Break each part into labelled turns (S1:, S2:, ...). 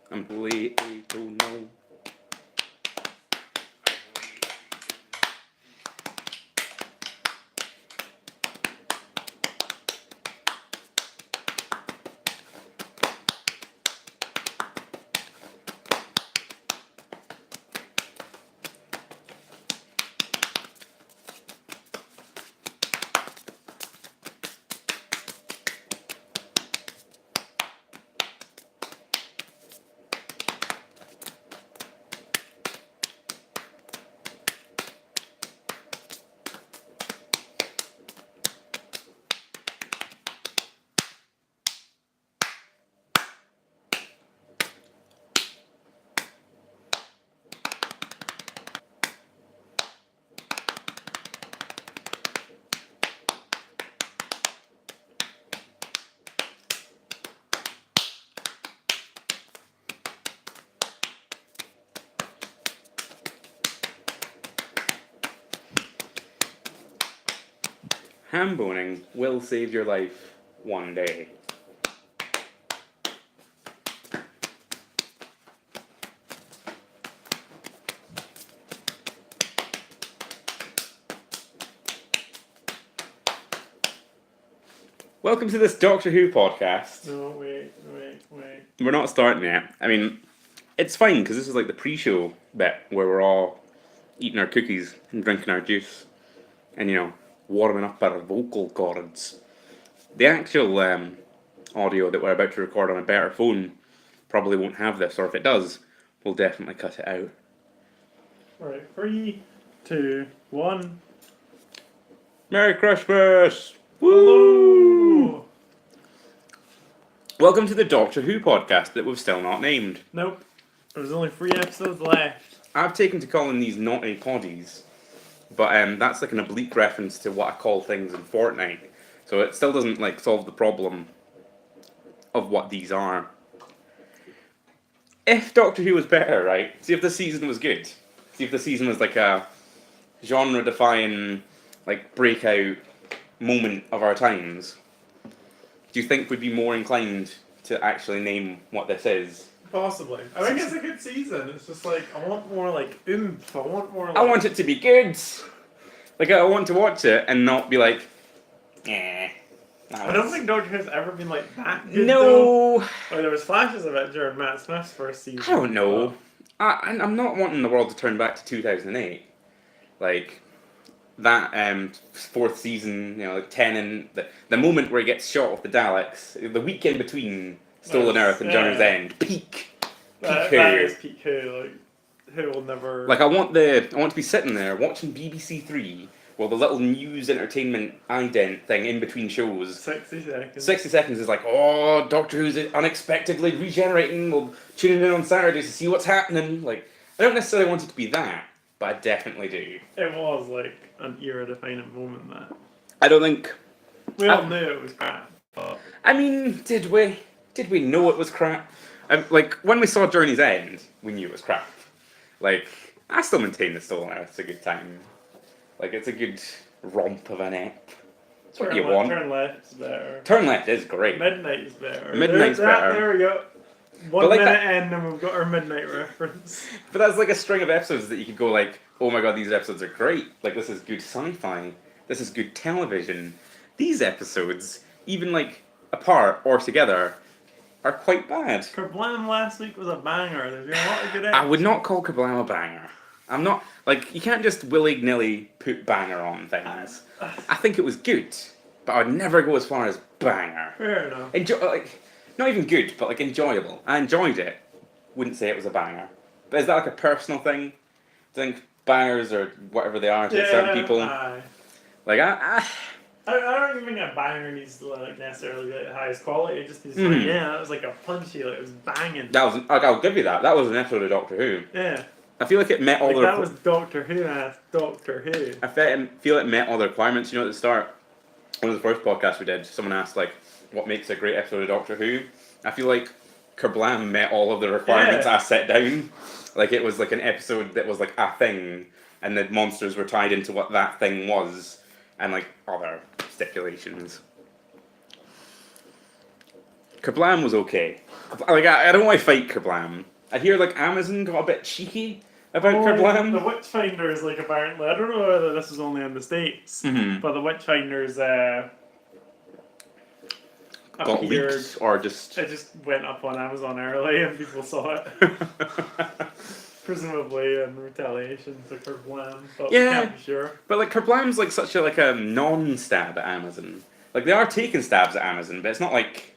S1: Completely no. Ham boning will save your life one day. Welcome to this Doctor Who podcast.
S2: No, wait.
S1: We're not starting yet. I mean, it's fine because this is like the pre-show bit where we're all eating our cookies and drinking our juice and, you know, warming up our vocal cords. The actual audio that we're about to record on a better phone probably won't have this, or if it does, we'll definitely cut it out.
S2: Alright, 3, 2, 1.
S1: Merry Christmas! Woo!
S2: Hello!
S1: Welcome to the Doctor Who podcast that we've still not named.
S2: Nope. There's only 3 episodes left.
S1: I've taken to calling these naughty poddies, but that's like an oblique reference to what I call things in Fortnite. So it still doesn't like solve the problem of what these are. If Doctor Who was better, right? See if the season was good. See if the season was like a genre-defying, like breakout moment of our times. Do you think we'd be more inclined to actually name what this is?
S2: Possibly. I think it's a good season. It's just like, I want more like oomph. I want more like...
S1: I want it to be good. Like I want to watch it and not be like, eh.
S2: I don't think Doctor Who's ever been like that good.
S1: No.
S2: Like, there was flashes of it during Matt Smith's first season.
S1: I don't know. I'm not wanting the world to turn back to 2008. Like, that fourth season, you know, like 10 and the moment where he gets shot with the Daleks, the week in between Stolen Earth and Journey's End, peak
S2: That
S1: Who.
S2: is peak Who. Like, Who will never...
S1: Like, I want to be sitting there watching BBC Three while the little news entertainment ident thing in between shows.
S2: 60 seconds.
S1: 60 seconds is like, oh, Doctor Who's unexpectedly regenerating. We'll tune in on Saturdays to see what's happening. Like, I don't necessarily want it to be that, but I definitely do.
S2: It was like an era-defining moment, that.
S1: I don't think...
S2: We all knew it was crap. But...
S1: I mean, did we? Did we know it was crap? Like, when we saw Journey's End, we knew it was crap. Like, I still maintain that Stolen Earth's a good time. Like, it's a good romp of an ep. That's what you want.
S2: Turn Left is better.
S1: Turn Left is great.
S2: Midnight is better.
S1: Midnight's better.
S2: There we go. One
S1: like
S2: minute
S1: that-
S2: in and we've got our Midnight reference.
S1: But that's like a string of episodes that you could go like, oh my god, these episodes are great. Like, this is good sci-fi. This is good television. These episodes, even like apart or together, are quite bad.
S2: Kerblam last week was a banger. There's been a lot of good
S1: I would not call Kerblam a banger. I'm not, like, you can't just willy-nilly put banger on things. I think it was good, but I'd never go as far as banger.
S2: Fair enough.
S1: Like, not even good, but like enjoyable. I enjoyed it. Wouldn't say it was a banger. But is that like a personal thing? Do you think bangers or whatever they are to certain people? Like, I
S2: don't even think a banger needs to like necessarily be the highest quality. It just needs to like, yeah, that was like a punchy, like it was banging.
S1: that was, like, I'll give you that. That was an episode of Doctor Who.
S2: Yeah.
S1: I feel like it met all
S2: Like
S1: the...
S2: that was Doctor Who as Doctor Who.
S1: I feel it met all the requirements. You know, at the start, one of the first podcasts we did, someone asked, like, what makes a great episode of Doctor Who? I feel like Kerblam met all of the requirements I set down. Like, it was like an episode that was like a thing, and the monsters were tied into what that thing was, and like other stipulations. Kablam was okay. Like I don't want to fight Kablam. I hear like Amazon got a bit cheeky about
S2: The
S1: Kablam.
S2: Witchfinder is like apparently, I don't know whether this is only in the States,
S1: Mhm.
S2: but the Witchfinder's
S1: Got
S2: appeared.
S1: leaked or just.
S2: It just went up on Amazon early and people saw it. Presumably in retaliation to Kerblam, but we
S1: Yeah.
S2: can't be sure.
S1: But like Kerblam's like such a like a non-stab at Amazon. Like they are taking stabs at Amazon, but it's not like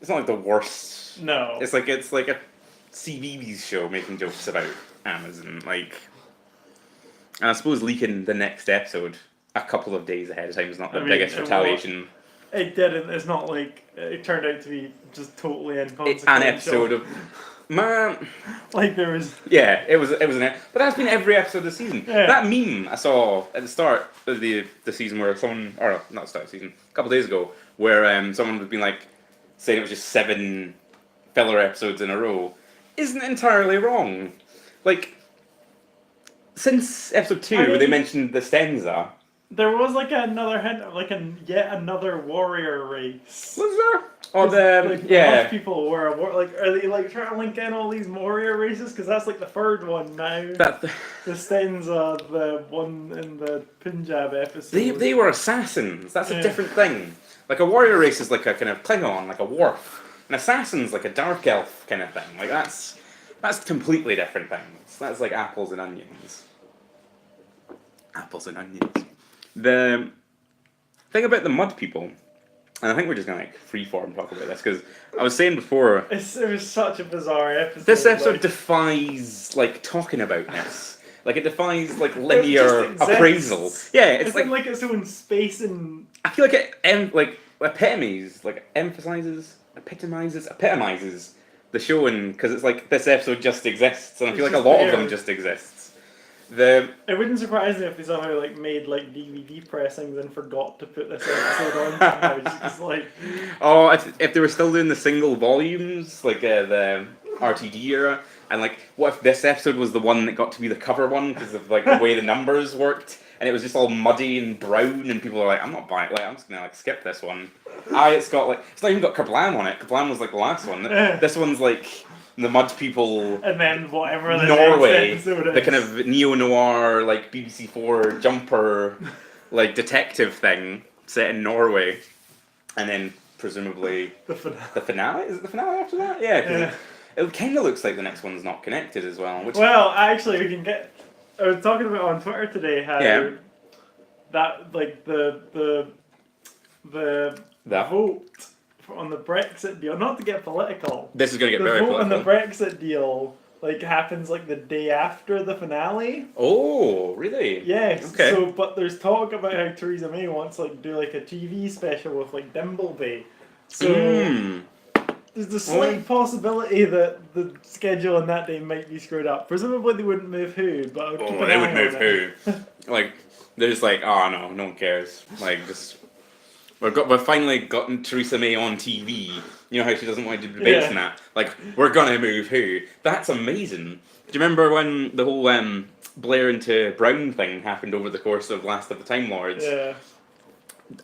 S1: the worst.
S2: No.
S1: It's like a CBeebies show making jokes about Amazon. Like, and I suppose leaking the next episode a couple of days ahead of time is not the biggest retaliation.
S2: It didn't. It's not like it turned out to be just totally
S1: It's
S2: inconsequential.
S1: an episode of man.
S2: Like there was.
S1: Yeah, it was but that's been every episode of the season.
S2: Yeah.
S1: That meme I saw at the start of the season where someone, or not the start of the season, a couple of days ago, where someone had been like saying it was just 7 filler episodes in a row, isn't entirely wrong. Like since episode 2,
S2: I mean-
S1: they mentioned the Stenza.
S2: There was like another hint of like yet another warrior race.
S1: Was there? Oh,
S2: Like,
S1: yeah.
S2: most people were like, are they like trying to link in all these warrior races? Because that's like the third one now.
S1: That
S2: The Stenza, the one in the Punjab episode.
S1: they were assassins. That's a
S2: Yeah.
S1: different thing. Like a warrior race is like a kind of Klingon, like a dwarf. An assassin's like a dark elf kind of thing. Like that's completely different things. That's like apples and onions. Apples and onions. The thing about the mud people, and I think we're just gonna like freeform talk about this because I was saying before,
S2: It was such a bizarre episode.
S1: this episode
S2: like,
S1: defies like talking about this. Like it defies like
S2: just
S1: linear
S2: exists.
S1: appraisal. Yeah, it's
S2: it's
S1: like
S2: in like its own space and
S1: I feel like it like epitomizes the show, and because it's like this episode just exists, and I
S2: It's
S1: feel like a
S2: just
S1: lot of
S2: there.
S1: them just exists. The
S2: it wouldn't surprise me if they somehow like made like DVD pressings and forgot to put this episode on somehow. Just like
S1: oh, if they were still doing the single volumes like the RTD era, and like what if this episode was the one that got to be the cover one because of like the way the numbers worked, and it was just all muddy and brown, and people are like, I'm not buying it. Like I'm just gonna like skip this one. It's got like it's not even got Kablam on it. Kablam was like the last one. This one's like the mud people.
S2: and then whatever the
S1: Norway,
S2: next episode is.
S1: the kind of neo-noir, like BBC4 jumper, like detective thing set in Norway, and then presumably
S2: the finale.
S1: the finale. Is it the finale after that? Yeah, 'cause
S2: Yeah.
S1: it kind of looks like the next one's not connected as well. Which
S2: Well, actually, we can get. I was talking about on Twitter today how
S1: Yeah.
S2: that like the
S1: That-
S2: vote on the Brexit deal. Not to get political.
S1: this is gonna get
S2: The
S1: very
S2: vote on the
S1: political.
S2: Brexit deal like happens like the day after the finale.
S1: Oh, really?
S2: Yes.
S1: Okay.
S2: So, but there's talk about how Theresa May wants to like do like a TV special with like Dimbleby. So
S1: Mm.
S2: there's a slight possibility that the schedule on that day might be screwed up. Presumably they wouldn't move who, but I would keep
S1: Oh,
S2: an
S1: they
S2: eye
S1: would
S2: on
S1: move
S2: it.
S1: who? Like they're just like, oh no one cares. Like just we've finally gotten Theresa May on TV. You know how she doesn't want to do debates
S2: Yeah.
S1: and that. Like we're gonna move who? That's amazing. Do you remember when the whole Blair into Brown thing happened over the course of Last of the Time Lords?
S2: Yeah.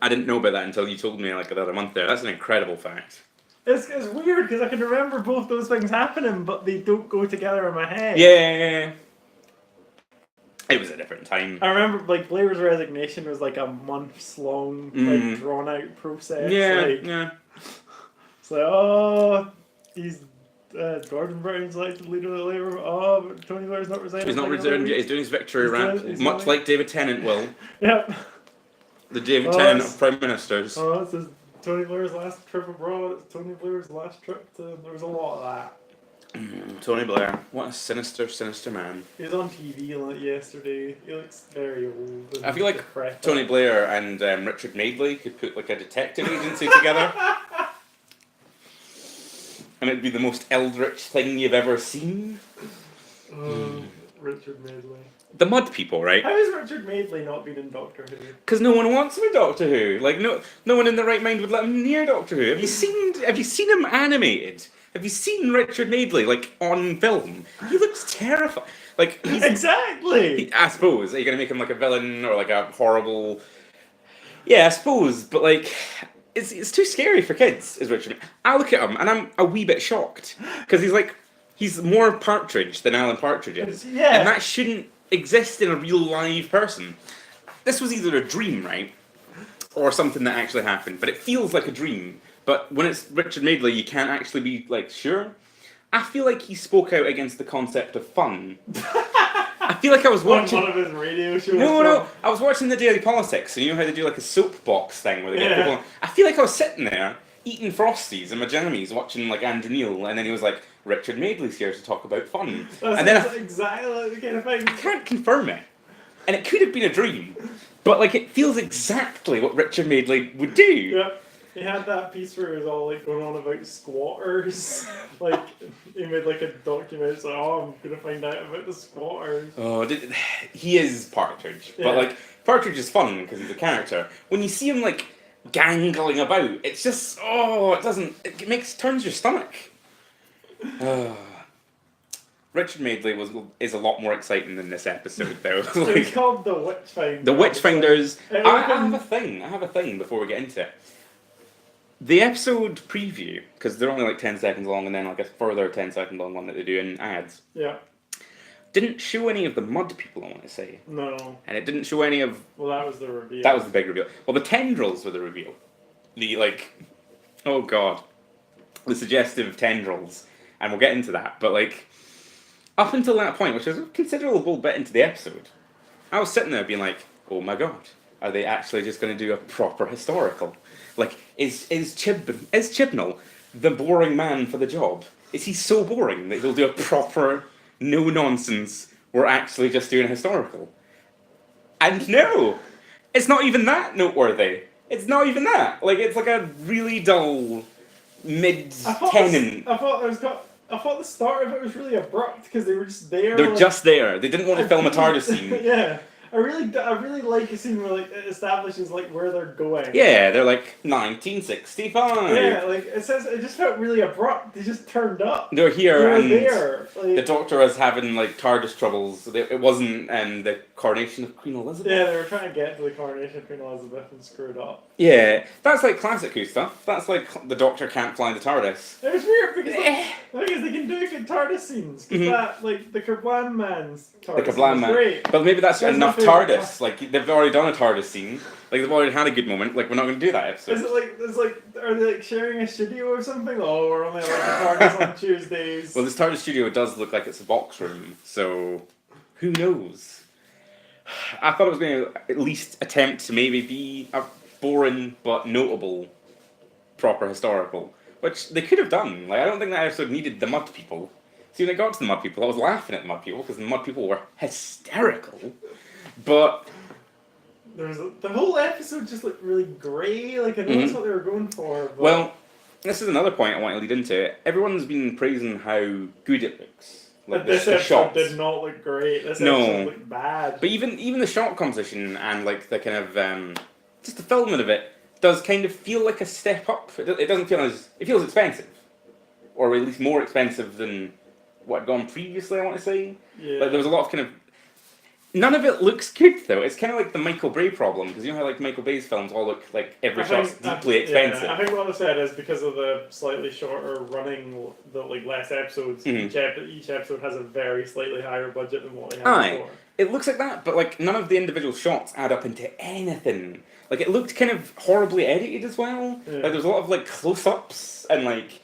S1: I didn't know about that until you told me like the other month there. That's an incredible fact.
S2: It's weird because I can remember both those things happening, but they don't go together in my head.
S1: Yeah. It was a different time.
S2: I remember like Blair's resignation was like a months long, like drawn out process.
S1: Yeah,
S2: Like,
S1: yeah.
S2: it's like, oh, he's Gordon Brown's elected leader of the Labour. Oh, but Tony Blair's not resigning.
S1: He's not
S2: for like
S1: returning
S2: another
S1: yet.
S2: week.
S1: He's doing his victory
S2: He's
S1: rap,
S2: doing- he's
S1: much
S2: doing-
S1: like David Tennant will.
S2: Yep.
S1: The David
S2: Oh,
S1: Tennant
S2: it's-
S1: of Prime Ministers.
S2: Oh, this is Tony Blair's last trip abroad. It's Tony Blair's last trip to. There was a lot of that.
S1: Tony Blair. What a sinister, sinister man.
S2: He was on TV like yesterday. He looks very old. and
S1: I feel like
S2: decrepit.
S1: Tony Blair and Richard Madeley could put like a detective agency together. And it'd be the most eldritch thing you've ever seen.
S2: Richard Madeley.
S1: The Mud People, right?
S2: How has Richard Madeley not been in Doctor Who?
S1: Because no one wants him in Doctor Who. Like no one in their right mind would let him near Doctor Who. Have you seen him animated? Have you seen Richard Madeley like on film? He looks terrifying. Like he's
S2: Exactly.
S1: I suppose. Are you gonna make him like a villain or like a horrible? Yeah, I suppose. But like, it's too scary for kids. Is Richard? I look at him and I'm a wee bit shocked because he's more Partridge than Alan Partridge is,
S2: Yeah.
S1: and that shouldn't exist in a real live person. This was either a dream, right, or something that actually happened. But it feels like a dream. But when it's Richard Madeley, you can't actually be like sure. I feel like he spoke out against the concept of fun. I feel like I was watching
S2: one of his radio shows.
S1: No. I was watching the Daily Politics, and you know how they do like a soapbox thing where they get people. I feel like I was sitting there eating Frosties and my jammies, watching like Andrew Neil, and then he was like, "Richard Madeley's here to talk about fun," and then
S2: exactly like the kind of thing.
S1: I can't confirm it, and it could have been a dream, but like it feels exactly what Richard Madeley would do.
S2: Yeah. He had that piece where he was all like going on about squatters. Like he made like a document. It's like, oh, I'm gonna find out about the squatters.
S1: Oh, he is Partridge,
S2: Yeah.
S1: but like Partridge is fun because he's a character. When you see him like gangling about, it's just turns your stomach. Richard Madeley is a lot more exciting than this episode, though.
S2: It's called The Witchfinder.
S1: The Witchfinders.
S2: It
S1: I
S2: opened-
S1: have a thing before we get into it. The episode preview, because they're only like 10 seconds long, and then like a further 10-second long one that they do in ads,
S2: Yeah.
S1: didn't show any of the mud people, I want to say.
S2: No.
S1: And it didn't show any of...
S2: Well, that was the reveal.
S1: That was the big reveal. Well, the tendrils were the reveal. The, like... Oh, God. The suggestive tendrils. And we'll get into that. But, like... Up until that point, which was a considerable bit into the episode, I was sitting there being like, oh my God, are they actually just going to do a proper historical? Like, is Chibnall the boring man for the job? Is he so boring that he'll do a proper, no-nonsense, we're actually just doing a historical? And no! It's not even that noteworthy. It's not even that. Like, it's like a really dull, mid-tenant...
S2: I thought the start of it was really abrupt because they were just there.
S1: They're just there. They didn't want to film a TARDIS scene.
S2: Yeah, I really like a scene where like it establishes like where they're going.
S1: Yeah, they're like 1965.
S2: Yeah, like it just felt really abrupt. They just turned up.
S1: They're here
S2: They were
S1: and
S2: there. Like,
S1: the Doctor was having like TARDIS troubles. It wasn't the coronation of Queen Elizabeth.
S2: yeah, they were trying to get to the coronation of Queen Elizabeth and screwed up.
S1: Yeah, that's like classic Who stuff. That's like the Doctor can't fly the TARDIS.
S2: It was weird because they can do good TARDIS scenes. Because that like the Kablam man's TARDIS
S1: The Kablam
S2: was
S1: man.
S2: great.
S1: But maybe that's
S2: That's
S1: enough
S2: my favourite
S1: TARDIS. Like they've already done a TARDIS scene. Like they've already had a good moment. Like we're not going to do that episode.
S2: Is it like are they like sharing a studio or something? Oh, we're only like a TARDIS on Tuesdays.
S1: Well, this TARDIS studio does look like it's a box room, so who knows? I thought it was going to at least attempt to maybe be a boring but notable proper historical, which they could have done. Like I don't think that episode needed the mud people. See, when it got to the mud people, I was laughing at the mud people because the mud people were hysterical. But
S2: the whole episode just looked really grey. Like I know that's what they were going for. But
S1: well, this is another point I want to lead into. Everyone's been praising how good it looks. Like
S2: this
S1: the
S2: episode
S1: shots
S2: did not look great. This
S1: No.
S2: episode looked bad.
S1: But even the shot composition and like the kind of just the filming of it does kind of feel like a step up. It doesn't feel it feels expensive, or at least more expensive than what had gone previously. I want to say.
S2: Yeah.
S1: Like there was a lot of kind of. None of it looks good though. It's kind of like the Michael Bay problem because you know how like Michael Bay's films all look like every shot's deeply expensive.
S2: Yeah, I think what I said is because of the slightly shorter running, the like less episodes. Each episode has a very slightly higher budget than what they had
S1: Aye.
S2: before.
S1: It looks like that, but like none of the individual shots add up into anything. Like it looked kind of horribly edited as well.
S2: Yeah.
S1: Like there was a lot of like close-ups and like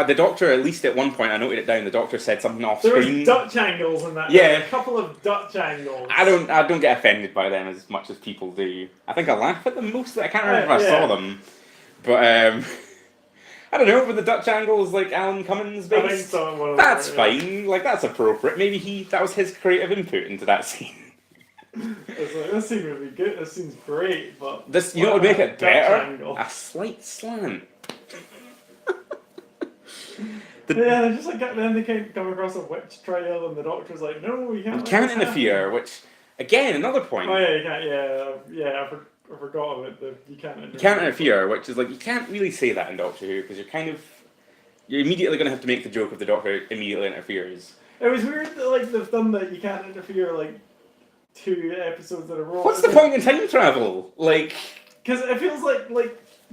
S1: the Doctor, at least at one point, I noted it down. The Doctor said something off
S2: There
S1: screen.
S2: was Dutch angles in that.
S1: Yeah.
S2: There were a couple of Dutch angles.
S1: I don't get offended by them as much as people do. I think I laugh at them mostly. I can't remember if I
S2: Yeah.
S1: saw them, but I don't know. Were the Dutch angles like Alan Cummins based?
S2: I think so.
S1: That's fine. Like that's appropriate. Maybe that was his creative input into that scene.
S2: It's like, this scene would be good. This scene's great, but
S1: You know what would make it
S2: Dutch
S1: better?
S2: angle.
S1: A slight slant.
S2: Yeah, they just like then they come across a witch trail, and the Doctor's like, "No, you can't." let
S1: Can't
S2: this
S1: interfere, which again another point.
S2: happen." Oh yeah, you can't. Yeah. I forgot about the you can't interfere.
S1: You can't interfere, which is like you can't really say that in Doctor Who because you're immediately going to have to make the joke of the Doctor immediately interferes.
S2: It was weird that like they've done that. You can't interfere like 2 episodes in a row.
S1: What's the point in time travel? Like,
S2: Because it feels like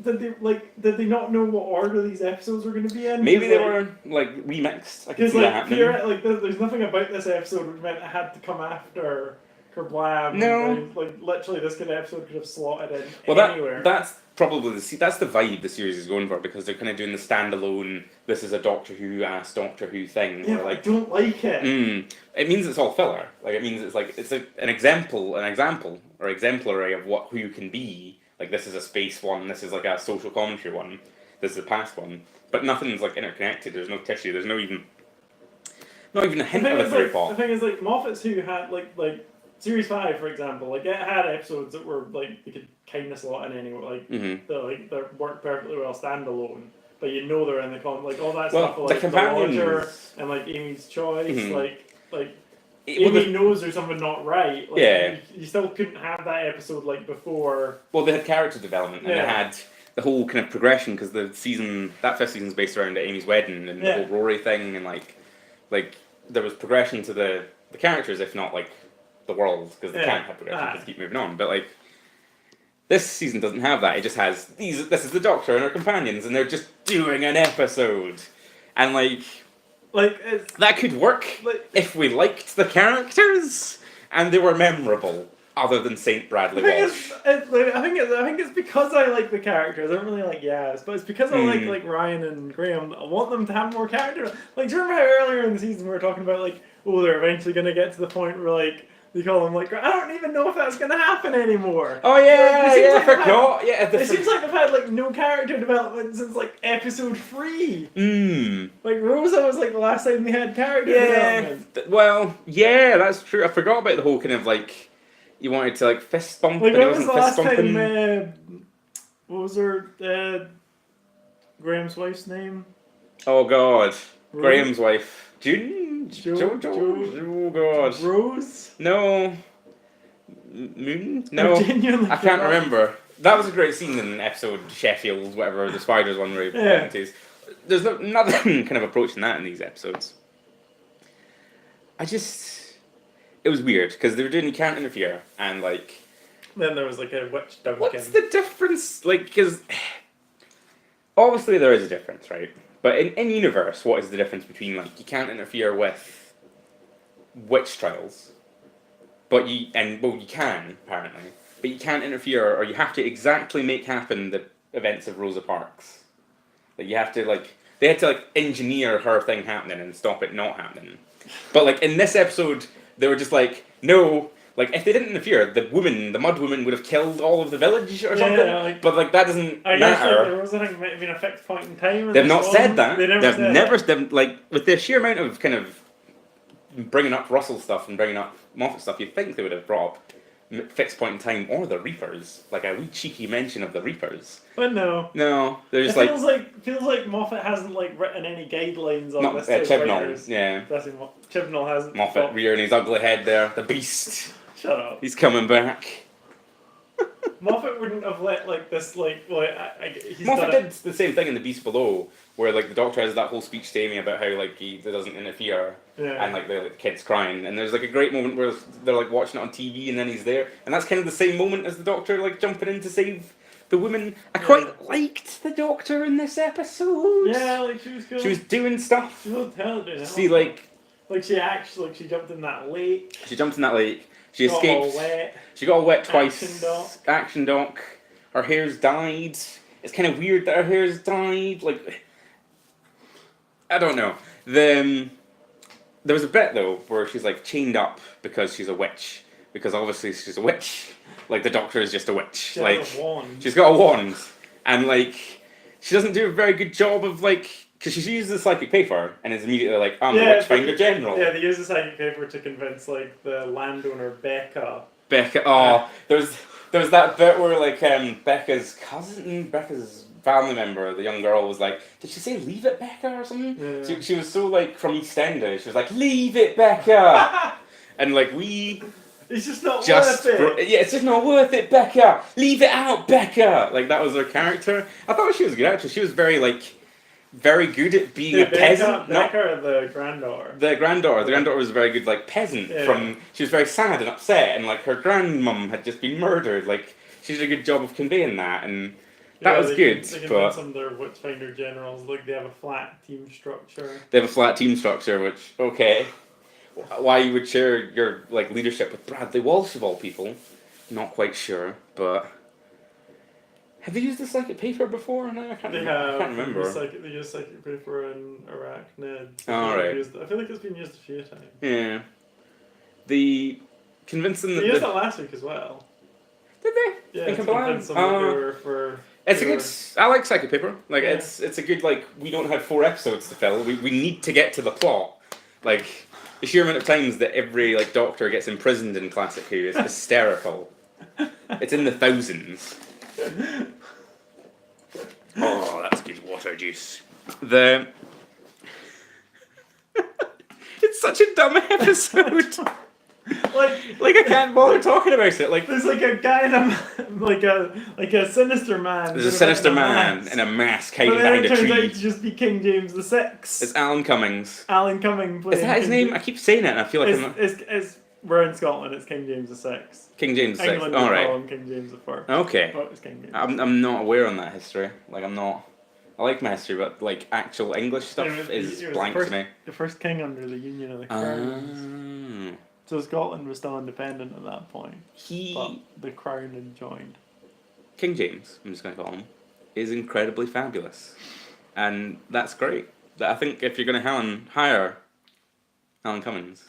S2: did they not know what order these episodes were going to be in?
S1: Maybe they
S2: like,
S1: were like remixed. I could
S2: Because
S1: see that
S2: like
S1: happening.
S2: there's nothing about this episode which meant it had to come after Kerblam.
S1: No.
S2: And, like literally, this kind of episode could have slotted in
S1: Well,
S2: anywhere.
S1: that's probably that's the vibe the series is going for, because they're kind of doing the standalone. This is a Doctor Who ass Doctor Who thing.
S2: Yeah,
S1: Where,
S2: I
S1: like,
S2: don't like it.
S1: it means it's all filler. Like it means it's like it's an example or exemplary of what Who can be. Like this is a space one. This is like a social commentary one. This is a past one. But nothing's like interconnected. There's no tissue. There's not even a hint of a third
S2: The
S1: pot.
S2: thing is, like Moffat's Who had like Series 5, for example, like it had episodes that were like you could kind of slot in anywhere, like that worked perfectly well standalone. But you know they're in the like all that
S1: Well,
S2: stuff,
S1: the
S2: like the
S1: companions-
S2: Lodger and like Amy's Choice,
S1: Mhm.
S2: like
S1: Well,
S2: Amy
S1: the-
S2: knows there's something not right. Like,
S1: Yeah.
S2: you still couldn't have that episode like before.
S1: Well, they had character development, and
S2: Yeah.
S1: they had the whole kind of progression, because that fifth season's based around Amy's wedding and
S2: Yeah.
S1: the whole Rory thing, and like there was progression to the characters, if not like the world, because they
S2: Yeah.
S1: can't have progression because they keep moving on. But like this season doesn't have that. It just has this is the Doctor and her companions, and they're just doing an episode, and like
S2: It's
S1: that could work
S2: like
S1: if we liked the characters and they were memorable, other than Saint Bradley
S2: the thing
S1: Walsh.
S2: is, I think it's because I like the characters. I don't really like Yaz, but it's because I like Ryan and Graham. I want them to have more character. Like, do you remember how earlier in the season we were talking about like, oh, they're eventually gonna get to the point where like they call them like, I don't even know if that's gonna happen anymore.
S1: Oh yeah,
S2: It seems
S1: I
S2: like they've
S1: forgot. Yeah,
S2: It seems like they've had like no character development since like episode 3. Like Rosa was like the last time they had character development.
S1: Well, yeah, that's true. I forgot about the whole kind of like you wanted to like fist bump,
S2: Like
S1: and it
S2: when was
S1: wasn't
S2: the
S1: fist
S2: last
S1: bumping.
S2: time? What was her Graham's wife's name?
S1: Oh God,
S2: Rose?
S1: Graham's wife, June.
S2: Jo-
S1: Oh God,
S2: Rose?
S1: no. Moon? No,
S2: I genuinely
S1: I can't
S2: forgot.
S1: remember. That was a great scene in episode Sheffield, whatever, the spiders one where he
S2: Yeah.
S1: There's nothing kind of approaching that in these episodes. It was weird, because they were doing You Can't Interfere, and like,
S2: Then there was like a witch Duncan.
S1: what's the difference? Like, because obviously there is a difference, right? But in universe, what is the difference between like you can't interfere with witch trials, but you can apparently, but you can't interfere, or you have to exactly make happen the events of Rosa Parks. Like you have to they had to like engineer her thing happening and stop it not happening. But like in this episode, they were just like, no. Like, if they didn't interfere, the mud woman would have killed all of the village or something.
S2: like-
S1: but, like, that doesn't
S2: I guess like,
S1: matter.
S2: there was, I think, might have been a fixed point in time. and
S1: They've
S2: this
S1: not
S2: wasn't.
S1: said that.
S2: They never
S1: They've
S2: said
S1: never,
S2: it.
S1: like, with the sheer amount of kind of bringing up Russell stuff and bringing up Moffat stuff, you'd think they would have brought up fixed point in time or the Reapers. Like, a wee cheeky mention of the Reapers.
S2: But no.
S1: No, they're
S2: It
S1: just
S2: feels like Moffat hasn't like written any guidelines on
S1: not
S2: this. to
S1: Chibnall.
S2: writers.
S1: Yeah.
S2: That's it, Chibnall hasn't.
S1: Moffat
S2: thought-
S1: rearing his ugly head there. The beast.
S2: Shut up.
S1: He's coming back.
S2: Moffat wouldn't have let like this he's
S1: Moffat
S2: done it.
S1: did the same thing in The Beast Below, where like the Doctor has that whole speech to Amy about how like he doesn't interfere,
S2: Yeah.
S1: and like the kids crying, and there's like a great moment where they're like watching it on TV, and then he's there, and that's kind of the same moment as the Doctor like jumping in to save the woman. I quite liked the Doctor in this episode.
S2: Yeah, like she was good.
S1: She was doing stuff.
S2: She was intelligent.
S1: See, like
S2: she jumped in that lake.
S1: she jumped in that lake. She
S2: got all
S1: escaped.
S2: wet.
S1: She got all wet twice.
S2: Action doc.
S1: Action doc. Her hair's dyed. It's kind of weird that her hair's dyed. Like, I don't know. There was a bit though where she's like chained up because she's a witch. Because obviously she's a witch. Like the Doctor is just a witch.
S2: She
S1: like
S2: has a wand.
S1: she's got a wand, and like she doesn't do a very good job of like. Because she uses the psychic paper and is immediately like, I'm the Witchfinder General.
S2: Yeah, they use the psychic paper to convince like the landowner Becca.
S1: Becca. Oh, there's that bit where like Becca's family member, the young girl, was like, did she say leave it, Becca, or something?
S2: Yeah.
S1: She was so like from EastEnders. She was like, leave it, Becca, and like
S2: It's just not
S1: just
S2: worth it.
S1: yeah, it's just not worth it, Becca. Leave it out, Becca. Like that was her character. I thought she was a good actress. She was very good at being a peasant.
S2: Becca or the granddaughter?
S1: The granddaughter was a very good like peasant.
S2: Yeah.
S1: She was very sad and upset, and like her grandmum had just been murdered. Like she did a good job of conveying that, and That was
S2: they
S1: good,
S2: They
S1: but
S2: convince them they're Witchfinder generals. Like they have a flat team structure.
S1: they have a flat team structure, which okay. Why you would share your like leadership with Bradley Walsh of all people, not quite sure, but have they used the psychic paper before? No, I can't remember.
S2: They use psychic paper in Arachnid.
S1: Alright.
S2: I feel like it's been used a few times.
S1: Yeah. The convincing
S2: They used it last week as well.
S1: Did they?
S2: Yeah,
S1: In
S2: to
S1: Kabbalah?
S2: convince them that they were for.
S1: It's
S2: they
S1: a good. I like Psychic Paper. Like
S2: Yeah.
S1: it's a good like we don't have 4 episodes to fill. We need to get to the plot. Like the sheer amount of times that every like doctor gets imprisoned in Classic Who is hysterical. It's in the thousands. Oh, that's good water juice. The it's such a dumb episode. Like I can't bother talking about it. Like
S2: There's like a guy in a like a sinister man.
S1: there's a sinister man in a mask hiding
S2: But then
S1: behind
S2: it
S1: a
S2: turns out
S1: tree.
S2: to just be King James the Sixth.
S1: It's Alan Cummings.
S2: Alan Cumming playing.
S1: Is that his
S2: King
S1: name?
S2: James.
S1: I keep saying it, and I feel like I'm not.
S2: We're in Scotland. It's King James the Sixth.
S1: King James VI.
S2: England
S1: All
S2: would
S1: right.
S2: call him King James the First.
S1: Okay.
S2: But it's King James.
S1: I'm not aware on that history. Like I'm not. I like my history, but like actual English stuff is
S2: He was
S1: blank
S2: the
S1: to me.
S2: The first king under the Union of the Crowns. So Scotland was still independent at that point. But the Crown had joined.
S1: King James, I'm just going to call him, is incredibly fabulous, and that's great. I think if you're going to hire Alan Cummings,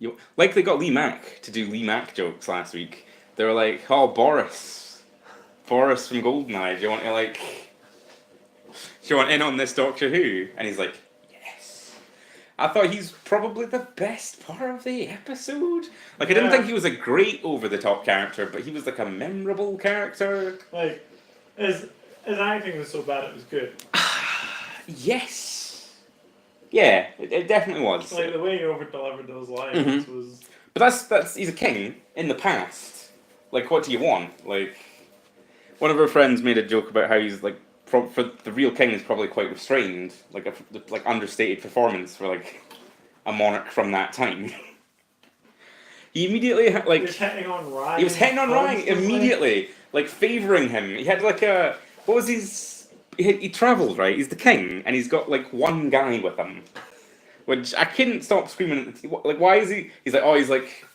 S1: they got Lee Mack to do Lee Mack jokes last week. They were like, "Oh, Boris from Goldeneye, do you want in on this Doctor Who?" And he's like, "Yes." I thought he's probably the best part of the episode. Like, I didn't think he was a great over-the-top character, but he was like a memorable character.
S2: Like, his acting was so bad it was good.
S1: Yes. Yeah, it definitely was.
S2: Like the way he over-delivered those lines was.
S1: But that's he's a king in the past. Like, what do you want? Like, one of our friends made a joke about how he's like, for the real king is probably quite restrained, like understated performance for like a monarch from that time. He immediately
S2: He was hitting on Ryan.
S1: He was hitting on Ryan immediately, like favouring him. He had like what was his? He travelled, right? He's the king, and he's got like one guy with him, which I couldn't stop screaming. Like, why is he? He's like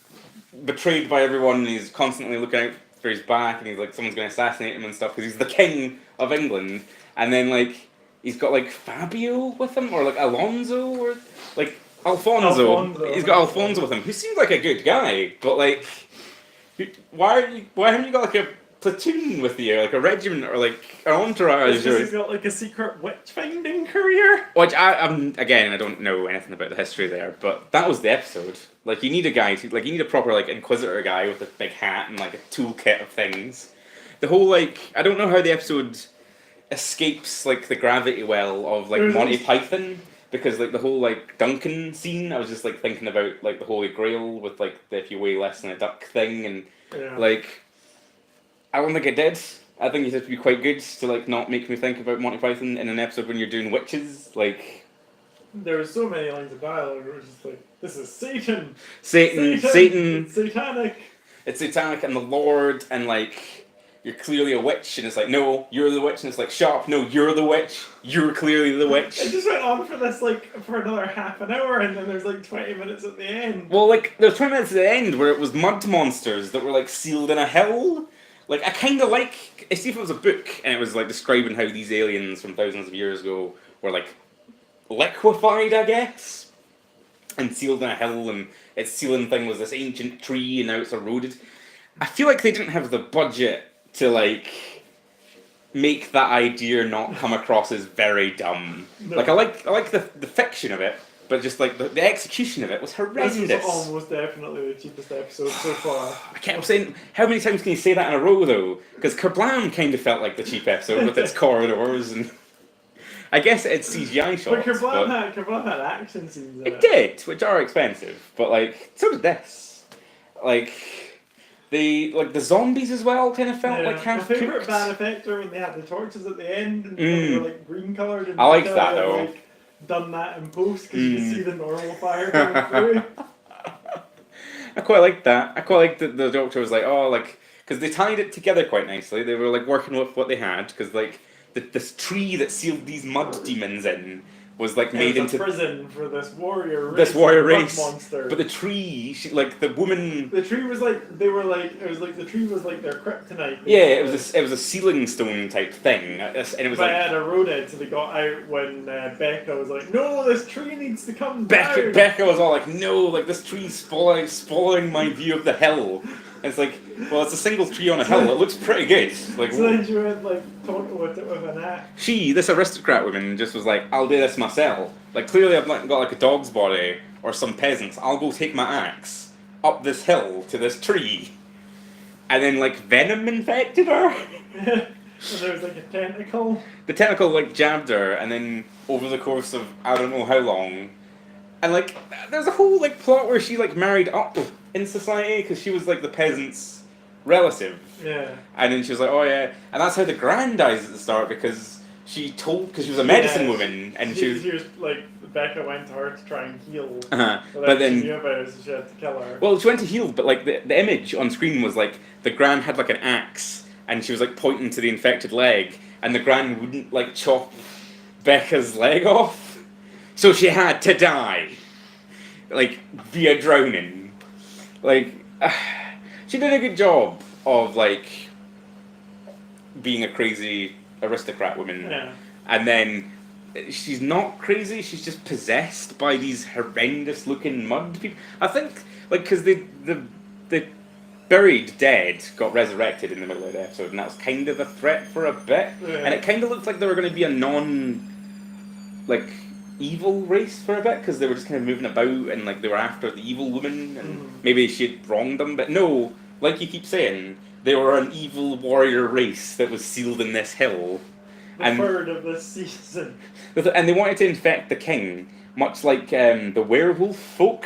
S1: betrayed by everyone, and he's constantly looking out for his back, and he's like someone's going to assassinate him and stuff because he's the king of England. And then like he's got like Fabio with him, or like Alonso, or like Alfonso. He's got Alfonso with him, who seems like a good guy, but like, why haven't you got like a platoon with you, like a regiment or like an entourage?
S2: He's got like a secret witch finding career.
S1: Which I don't know anything about the history there, but that was the episode. Like you need a guy you need a proper like inquisitor guy with a big hat and like a toolkit of things. The whole like I don't know how the episode escapes like the gravity well of like Monty Python, because like the whole like Duncan scene, I was just like thinking about like the Holy Grail with like the if you weigh less than a duck thing, and like I don't think it did. I think it has to be quite good to like not make me think about Monty Python in an episode when you're doing witches. Like
S2: there were so many lines of dialogue where it was just like, this is Satan.
S1: Satan.
S2: It's satanic.
S1: It's satanic, and the Lord, and like you're clearly a witch, and it's like, no, you're the witch, and it's like, shut up, no, you're the witch, you're clearly the witch.
S2: It just went on for this like for another half an hour, and then there's like 20 minutes at the end.
S1: Well, like there's 20 minutes at the end where it was mud monsters that were like sealed in a hill. Like I kind of like, see if it was a book and it was like describing how these aliens from thousands of years ago were like liquefied, I guess, and sealed in a hill, and its sealing thing was this ancient tree, and now it's eroded. I feel like they didn't have the budget to like make that idea not come across as very dumb. No. Like I like the fiction of it, but just like the execution of it was horrendous.
S2: This was almost definitely the cheapest episode so far.
S1: I kept saying, how many times can you say that in a row though? Because Kerblam kind of felt like the cheap episode with its corridors, and I guess it's CGI shots.
S2: But Kerblam had action scenes in it.
S1: It did, which are expensive, but like so did this. Like the zombies as well kind of felt like half cooked.
S2: My favourite bad effect were when they had the torches at the end and they were like green coloured.
S1: I like that though.
S2: Like, done that in post because you can see the normal fire coming through.
S1: I quite like that. I quite like that the Doctor was like, oh, like, because they tied it together quite nicely. They were like working with what they had, because like this tree that sealed these mud demons in was like made
S2: It was
S1: into
S2: a prison for this warrior race.
S1: this warrior
S2: mud
S1: race.
S2: monster.
S1: But the tree, like the woman.
S2: The tree was like the tree was like their kryptonite.
S1: Yeah, it was a sealing stone type thing, and it was
S2: But
S1: like
S2: it had eroded, so they got out when Becca was like, "No, this tree needs to come down."
S1: Becca was all like, no, like this tree's spoiling my view of the hill. And it's like, well, it's a single tree on a hill. It looks pretty good. Like,
S2: So then she went like talking with it with an axe.
S1: this aristocrat woman, just was like, I'll do this myself. Like, clearly I've not got like a dog's body or some peasants. I'll go take my axe up this hill to this tree. And then like venom infected her.
S2: And there was like a tentacle.
S1: The tentacle like jabbed her, and then over the course of I don't know how long, and like there's a whole like plot where she like married up in society because she was like the peasant's relative.
S2: Yeah.
S1: And then she was like, oh yeah, and that's how the Gran dies at the start because she was a medicine woman, and she was
S2: like Becca went to her to try and heal.
S1: But then
S2: she knew about it, so she had to kill her.
S1: well, she went to heal, but like the image on screen was like the Gran had like an axe, and she was like pointing to the infected leg, and the Gran wouldn't like chop Becca's leg off, so she had to die, like via drowning. Like she did a good job of like being a crazy aristocrat woman,
S2: Yeah.
S1: and then she's not crazy. She's just possessed by these horrendous looking mud people. I think like because the buried dead got resurrected in the middle of the episode, and that was kind of a threat for a bit.
S2: Yeah.
S1: And it kind of looked like they were going to be a evil race for a bit because they were just kind of moving about and like they were after the evil woman and maybe she had wronged them. But no, like you keep saying, they were an evil warrior race that was sealed in this hill.
S2: The third of this season.
S1: And they wanted to infect the king, much like the werewolf folk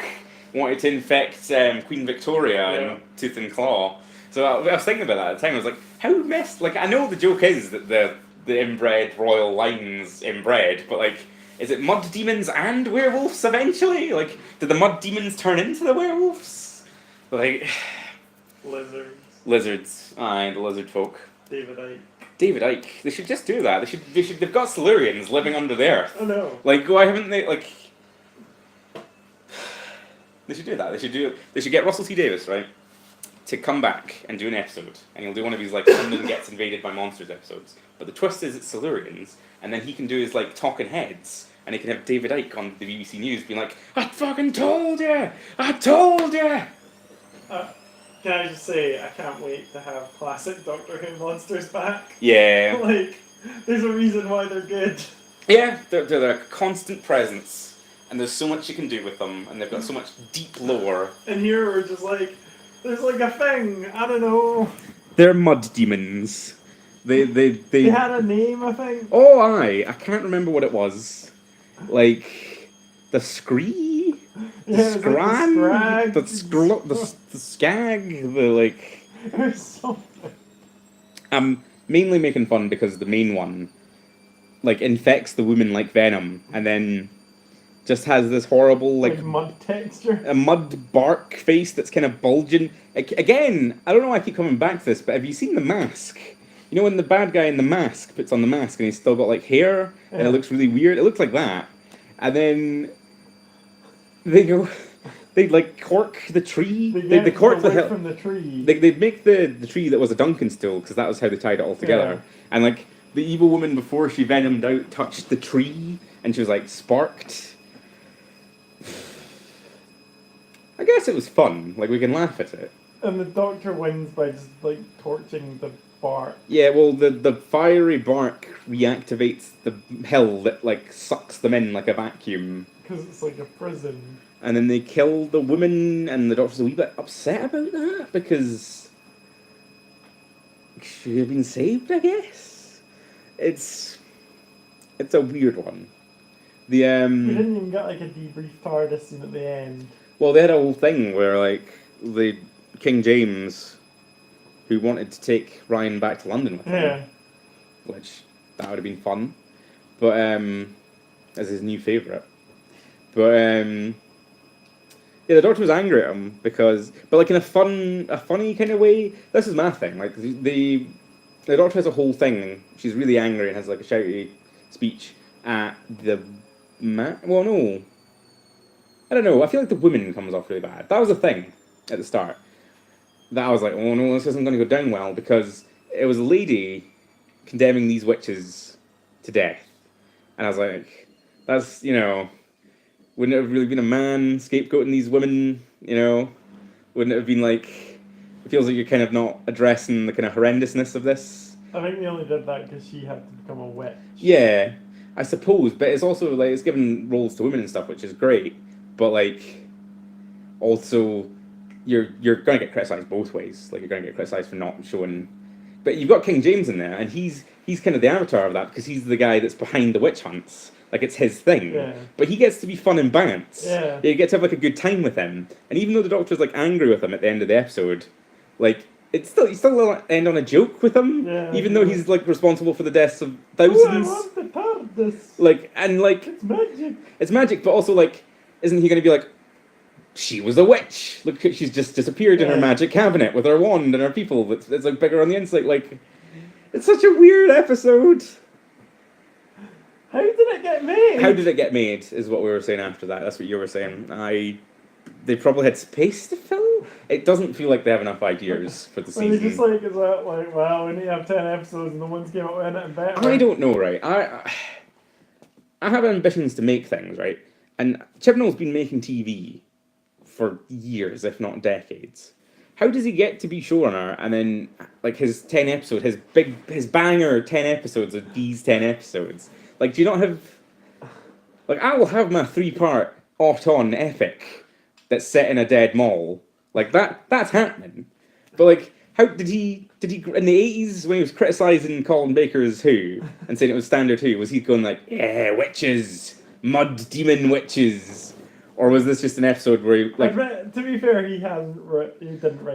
S1: wanted to infect Queen Victoria in Tooth and Claw. So I was thinking about that at the time. I was like, how messed? Like, I know the joke is that the inbred royal line's inbred, but like, is it mud demons and werewolves eventually? Like, did the mud demons turn into the werewolves? Like, lizards. Aye, the lizard folk. David Icke. They should just do that. They've got Silurians living under the earth.
S2: Oh no.
S1: Like, why haven't they, like... They should do that. They should get Russell T Davies, right, to come back and do an episode. And he'll do one of these, like, London gets invaded by monsters episodes. But the twist is it's Silurians. And then he can do his, like, talking heads. And he can have David Icke on the BBC News being like, I fucking told you! I told you!
S2: Can I just say, I can't wait to have classic Doctor Who monsters back.
S1: Yeah.
S2: Like, there's a reason why they're good.
S1: Yeah, they're a constant presence. And there's so much you can do with them. And they've got so much deep lore.
S2: And here we're just like, there's like a thing, I don't know.
S1: They're mud demons. They
S2: had a name, I think.
S1: Oh, I can't remember what it was. Like, the Scree? The Scran? The Skag? The, like...
S2: There's something.
S1: I'm mainly making fun because the main one, like, infects the woman like venom, and then just has this horrible, like
S2: mud texture.
S1: A mud bark face that's kind of bulging. Again, I don't know why I keep coming back to this, but have you seen The Mask? You know when the bad guy in The Mask puts on the mask and he's still got, like, hair, and it looks really weird? It looks like that. And then they like cork the tree. They cork the hill
S2: from the tree.
S1: They'd make the tree that was a Duncan stool because that was how they tied it all together. Yeah. And like the evil woman before she venomed out touched the tree and she was like sparked. I guess it was fun. Like we can laugh at it.
S2: And the Doctor wins by just like torching the bark.
S1: Yeah, well the fiery bark reactivates the hill that like sucks them in like a vacuum.
S2: Because it's like a prison.
S1: And then they kill the woman, and the Doctor's a wee bit upset about that because she had been saved, I guess. It's a weird one.
S2: We didn't even get like a debrief TARDIS scene at the end.
S1: Well, they had a whole thing where like the King James, who wanted to take Ryan back to London with him, which that would have been fun, but as his new favourite. But Yeah, the Doctor was angry at him because, but like in a funny kind of way. This is my thing. Like the Doctor has a whole thing. She's really angry and has like a shouty speech at the man. Well, no, I don't know. I feel like the woman comes off really bad. That was a thing at the start. That I was like, oh no, this isn't going to go down well because it was a lady condemning these witches to death, and I was like, that's wouldn't it have really been a man scapegoating these women? Wouldn't it have been like? It feels like you're kind of not addressing the kind of horrendousness of this.
S2: I think they only did that because she had to become a witch.
S1: Yeah, I suppose, but it's also like it's given roles to women and stuff, which is great. But like, also, you're going to get criticised both ways. Like you're going to get criticised for not showing. But you've got King James in there, and he's kind of the avatar of that because he's the guy that's behind the witch hunts. Like it's his thing.
S2: Yeah.
S1: But he gets to be fun and bounce.
S2: Yeah.
S1: You get to have like a good time with him. And even though the Doctor's like angry with him at the end of the episode, like you still end on a joke with him.
S2: Yeah,
S1: even though he's like responsible for the deaths of
S2: Oh, I
S1: thousands.
S2: want the TARDIS.
S1: Like and like
S2: It's magic.
S1: it's magic, but also like isn't he gonna be like she was a witch. Look, she's just disappeared in her
S2: Yeah.
S1: magic cabinet with her wand and her people. It's like bigger on the inside. Like, it's such a weird episode.
S2: How did it get made?
S1: How did it get made? Is what we were saying after that. That's what you were saying. They probably had space to fill. It doesn't feel like they have enough ideas for the
S2: Well, they
S1: season.
S2: just like, is that like, wow, we need to have 10 episodes and the ones came out with it and better.
S1: I don't know, right? I have ambitions to make things, right? And Chibnall's been making TV for years, if not decades. How does he get to be showrunner and then like his 10 episode, his banger 10 episodes of these 10 episodes? Like, do you not have like I will have my 3-part Auton epic that's set in a dead mall. Like that's happening. But like how did he in the 80s when he was criticizing Colin Baker's Who and saying it was standard Who, was he going like, yeah, witches, mud demon witches? Or was this just an episode where he like
S2: To be fair, he didn't write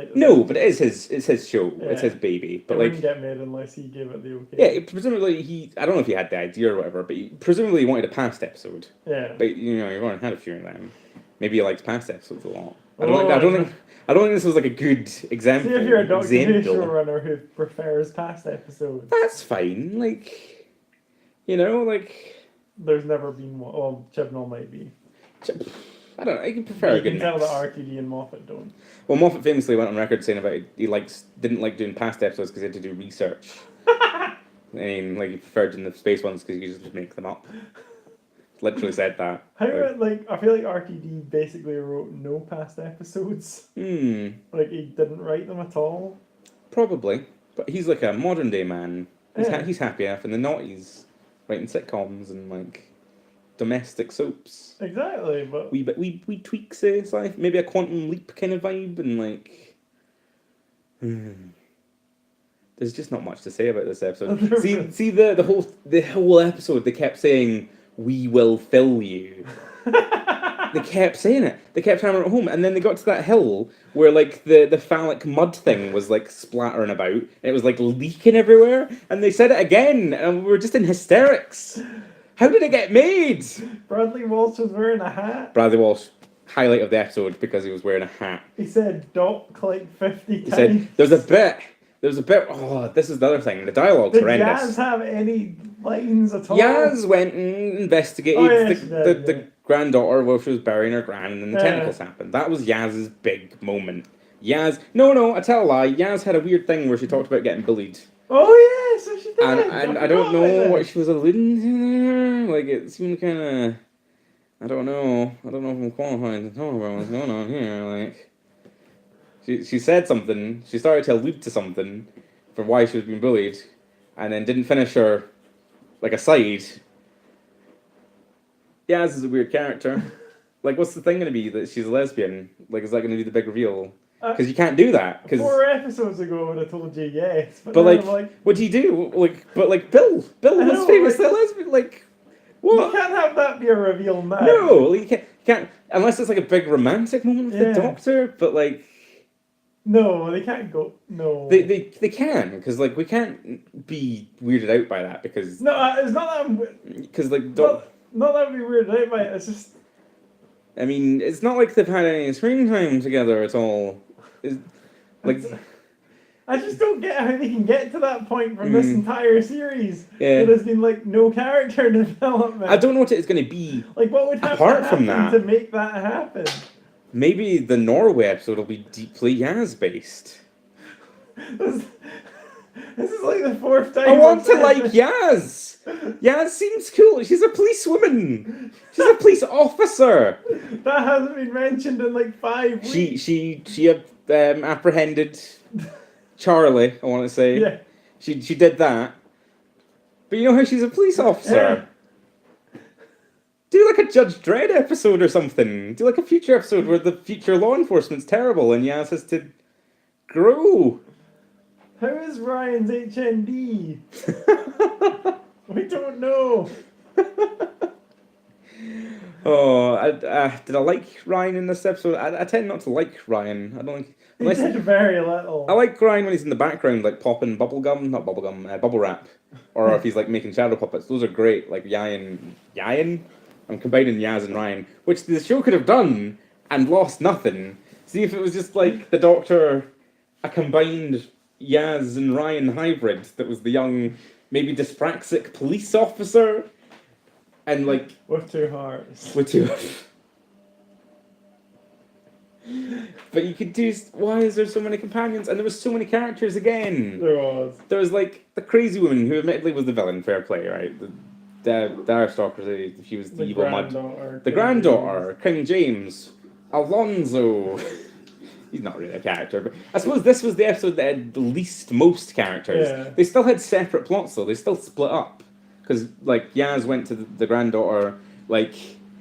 S2: it.
S1: no, but it's his show.
S2: Yeah.
S1: It's his baby. But
S2: It
S1: like
S2: wouldn't get made unless he gave it the okay.
S1: yeah, presumably I don't know if he had the idea or whatever, but presumably he wanted a past episode.
S2: Yeah.
S1: But you've already had a few of them. Maybe he likes past episodes a lot. I
S2: Oh,
S1: don't think this was like a good example.
S2: See if you're a Doctor Who
S1: example.
S2: showrunner who prefers past episodes.
S1: That's fine. Like, like
S2: There's never been one. Well, Chibnall might be.
S1: I don't know. I can prefer a
S2: You
S1: good
S2: can tell
S1: mix.
S2: that RTD and Moffat don't.
S1: Well, Moffat famously went on record saying about he didn't like doing past episodes because he had to do research. I mean, like he preferred doing the space ones because you could just make them up. Literally said that.
S2: I feel like RTD basically wrote no past episodes. Like he didn't write them at all.
S1: Probably, but he's like a modern day man.
S2: Yeah.
S1: He's happy enough in the noughties, writing sitcoms and like domestic soaps.
S2: Exactly, but
S1: We tweak say maybe a Quantum Leap kind of vibe and like. There's just not much to say about this episode. see the whole episode they kept saying we will fill you. They kept saying it. They kept hammering it home, and then they got to that hill where like the phallic mud thing was like splattering about. And it was like leaking everywhere, and they said it again, and we were just in hysterics. How did it get made?
S2: Bradley Walsh was wearing a hat.
S1: Bradley Walsh, highlight of the episode because he was wearing a hat.
S2: He said "doc" like 50
S1: He
S2: times.
S1: said, "There's a bit. Oh, this is the other thing. The dialogue's
S2: Did
S1: horrendous."
S2: Yaz have any lines at all?
S1: Yaz went and investigated
S2: Oh, yeah, she did,
S1: the granddaughter while she was burying her gran, and then the
S2: Yeah.
S1: tentacles happened. That was Yaz's big moment. No, I tell a lie. Yaz had a weird thing where she talked about getting bullied.
S2: Oh yeah, so she did.
S1: And I don't know what she was alluding to there. Like, it seemed kind of... I don't know if I'm qualified to talk about what's going on here. Like, she said something. She started to allude to something for why she was being bullied, and then didn't finish her, like, aside. Yaz is a weird character. Like, what's the thing going to be? That she's a lesbian? Like, is that going to be the big reveal? Because you can't do that. 'Cause
S2: 4 episodes ago, I would have told you yes.
S1: But
S2: now
S1: like,
S2: I'm like,
S1: what do you do? Like Bill
S2: I
S1: was
S2: know,
S1: famously
S2: like-
S1: a lesbian. Like,
S2: you
S1: what?
S2: can't have that be a reveal now.
S1: No, like, you can't unless it's like a big romantic moment with
S2: Yeah.
S1: the Doctor. But like,
S2: No, they can't go. No.
S1: they can because like we can't be weirded out by that because
S2: No, it's not that.
S1: like
S2: Not that we weirded out by it. It's just
S1: I mean, it's not like they've had any screen time together at all. It's, like,
S2: I just don't get how they can get to that point from this entire series.
S1: Yeah.
S2: There's been like no character development.
S1: I don't know what it's going to be.
S2: Like, what would have
S1: Apart
S2: to
S1: from
S2: happen
S1: that.
S2: to make that happen?
S1: Maybe the Norway episode will be deeply Yaz based.
S2: This is like the fourth time.
S1: I want to
S2: I've said
S1: like
S2: this.
S1: Yaz. Yaz seems cool. She's a policewoman. She's a police officer.
S2: That hasn't been mentioned in like 5 weeks.
S1: She apprehended Charlie. I want to say.
S2: Yeah.
S1: She did that. But you know how she's a police officer. Do like a Judge Dredd episode or something. Do like a future episode where the future law enforcement's terrible and Yaz has to grow.
S2: How is Ryan's HND? We don't know.
S1: Did I like Ryan in this episode? I tend not to like Ryan. I don't like.
S2: He
S1: Unless,
S2: did very little.
S1: I like Ryan when he's in the background, like popping bubble wrap, or if he's like making shadow puppets. Those are great. Like Yayan. I'm combining Yaz and Ryan, which the show could have done and lost nothing. See if it was just like the Doctor, a combined Yaz and Ryan hybrid that was the young, maybe dyspraxic police officer, and like
S2: With 2 hearts.
S1: with two. But you could do. Why is there so many companions? And there was so many characters again.
S2: There was.
S1: There was like the crazy woman who admittedly was the villain. Fair play, right? The aristocracy. She was the evil mud. The granddaughter, King James, Alonzo. He's not really a character, but I suppose this was the episode that had the least most characters.
S2: Yeah.
S1: They still had separate plots though. They still split up because like Yaz went to the granddaughter. Like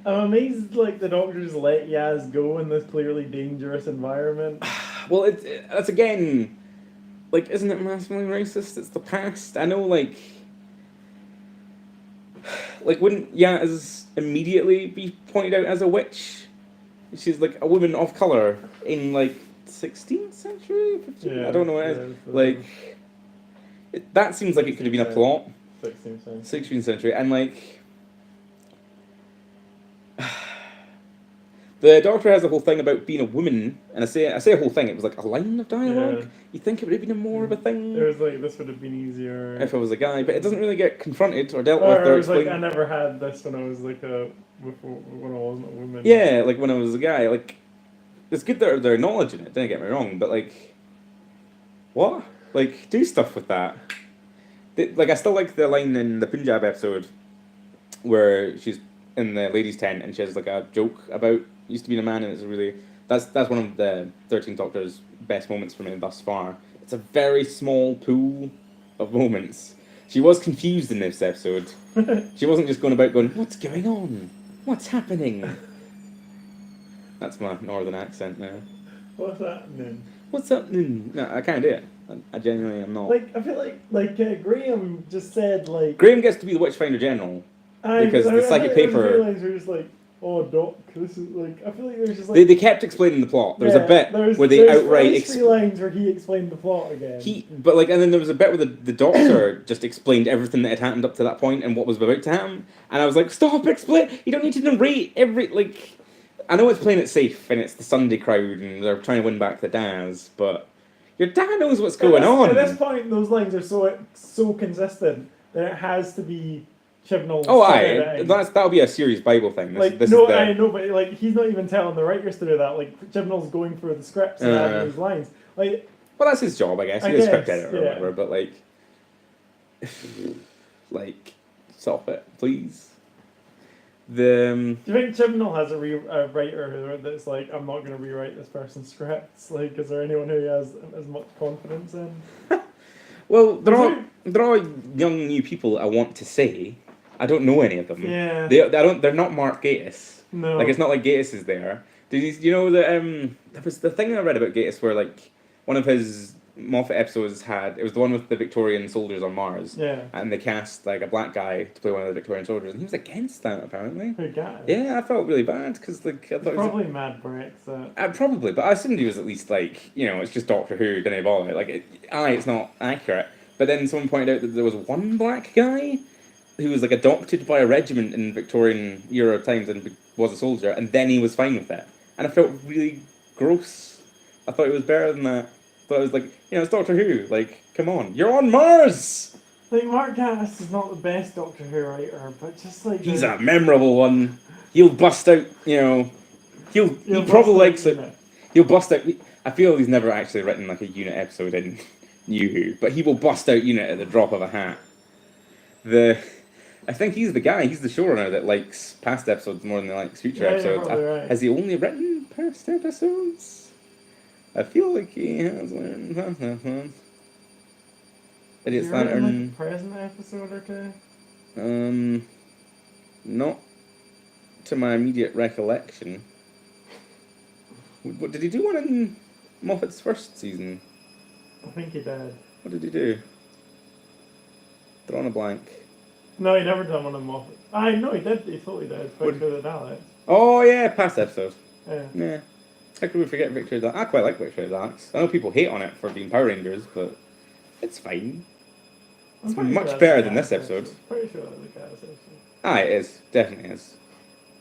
S2: I'm amazed like the Doctor just let Yaz go in this clearly dangerous environment.
S1: well, that's again like isn't it massively racist? It's the past. I know like wouldn't Yaz immediately be pointed out as a witch? She's like a woman of color in like 16th century. 15th?
S2: Yeah,
S1: I don't know what it is. Like that seems like it could have been a plot.
S2: 16th century.
S1: 16th century, and like the Doctor has a whole thing about being a woman, and I say a whole thing. It was like a line of dialogue.
S2: Yeah.
S1: You think it would have been more of a thing
S2: It was like this would have been easier.
S1: if I was a guy, but it doesn't really get confronted or dealt with.
S2: Or
S1: Or
S2: it was like
S1: explained.
S2: I never had this when I was like when I wasn't a woman.
S1: Yeah, like when I was a guy, like it's good that they're acknowledging it. Don't get me wrong, but like, what? Like, do stuff with that. Like, I still like the line in the Punjab episode where she's in the ladies' tent and she has like a joke about used to being a man, and it's really that's one of the 13th Doctor's best moments for me thus far. It's a very small pool of moments. She was confused in this episode. She wasn't just going about going, "What's going on? What's happening?" That's my northern accent now.
S2: What's happening?
S1: What's up? No, I can't do it. I genuinely am not.
S2: Like I feel like Graham just said like
S1: Graham gets to be the Witchfinder General. Because the psychic paper-
S2: Lines were just like, oh Doc, this is like I feel like there's just like
S1: They kept explaining the plot. There was a bit where they
S2: there's
S1: outright
S2: three lines where he explained the plot again.
S1: and then there was a bit where the Doctor just explained everything that had happened up to that point and what was about to happen. And I was like, stop, explain. You don't need to narrate every like. I know it's playing it safe and it's the Sunday crowd and they're trying to win back the Daz, but your dad knows what's going on.
S2: At this point, those lines are so consistent that it has to be Chibnall.
S1: Oh, aye, that'll be a serious Bible thing. This
S2: no,
S1: is the,
S2: I know, but like he's not even telling the writers to do that. Like Chibnall's going through the scripts and adding these lines. Like,
S1: well, that's his job, I guess.
S2: I
S1: He's a script
S2: guess,
S1: editor or
S2: yeah.
S1: whatever. But like, stop it, please.
S2: do you think Chibnall has a writer that's like, I'm not going to rewrite this person's scripts? Like, is there anyone who he has as much confidence in?
S1: Well, they're all young new people. I want to say, I don't know any of them.
S2: Yeah.
S1: They're not Mark Gatiss.
S2: No.
S1: Like it's not like Gatiss is there. Did you know that there was the thing I read about Gatiss where like one of his Moffat episodes it was the one with the Victorian soldiers on Mars.
S2: Yeah.
S1: And they cast like a black guy to play one of the Victorian soldiers, and he was against that apparently.
S2: Who got it?
S1: Yeah, I felt really bad because like I thought it was
S2: Probably mad Brexit.
S1: probably, but I assumed he was at least like it's just Doctor Who, didn't bother. Like it's not accurate. But then someone pointed out that there was one black guy who was like adopted by a regiment in Victorian era times and was a soldier, and then he was fine with it. And I felt really gross. I thought it was better than that. I thought it was like, it's Doctor Who. Like, come on, you're on Mars.
S2: Like Mark Gatiss is not the best Doctor Who writer, but just like
S1: He's a memorable one. He'll bust out, he probably likes it. He'll bust out. I feel he's never actually written like a unit episode in New Who, but he will bust out unit at the drop of a hat. I think he's the guy. He's the showrunner that likes past episodes more than he likes future episodes.
S2: Right.
S1: Has he only written past episodes? I feel like he has written past episodes. Idiot's Lantern.
S2: Like a present episode or two?
S1: Not to my immediate recollection. What did he do one in Moffat's first season?
S2: I think he did.
S1: What did he do? Drawn a blank.
S2: No, he never done one in Moffat. I know he did. He totally did. Victor the Daleks.
S1: Oh yeah, past episode.
S2: Yeah.
S1: How could we forget Victor the Daleks? I quite like Victor the Daleks. I know people hate on it for being Power Rangers, but it's fine. It's much better than this episode.
S2: Pretty sure that was a Gatiss episode.
S1: Ah, it is. Definitely is.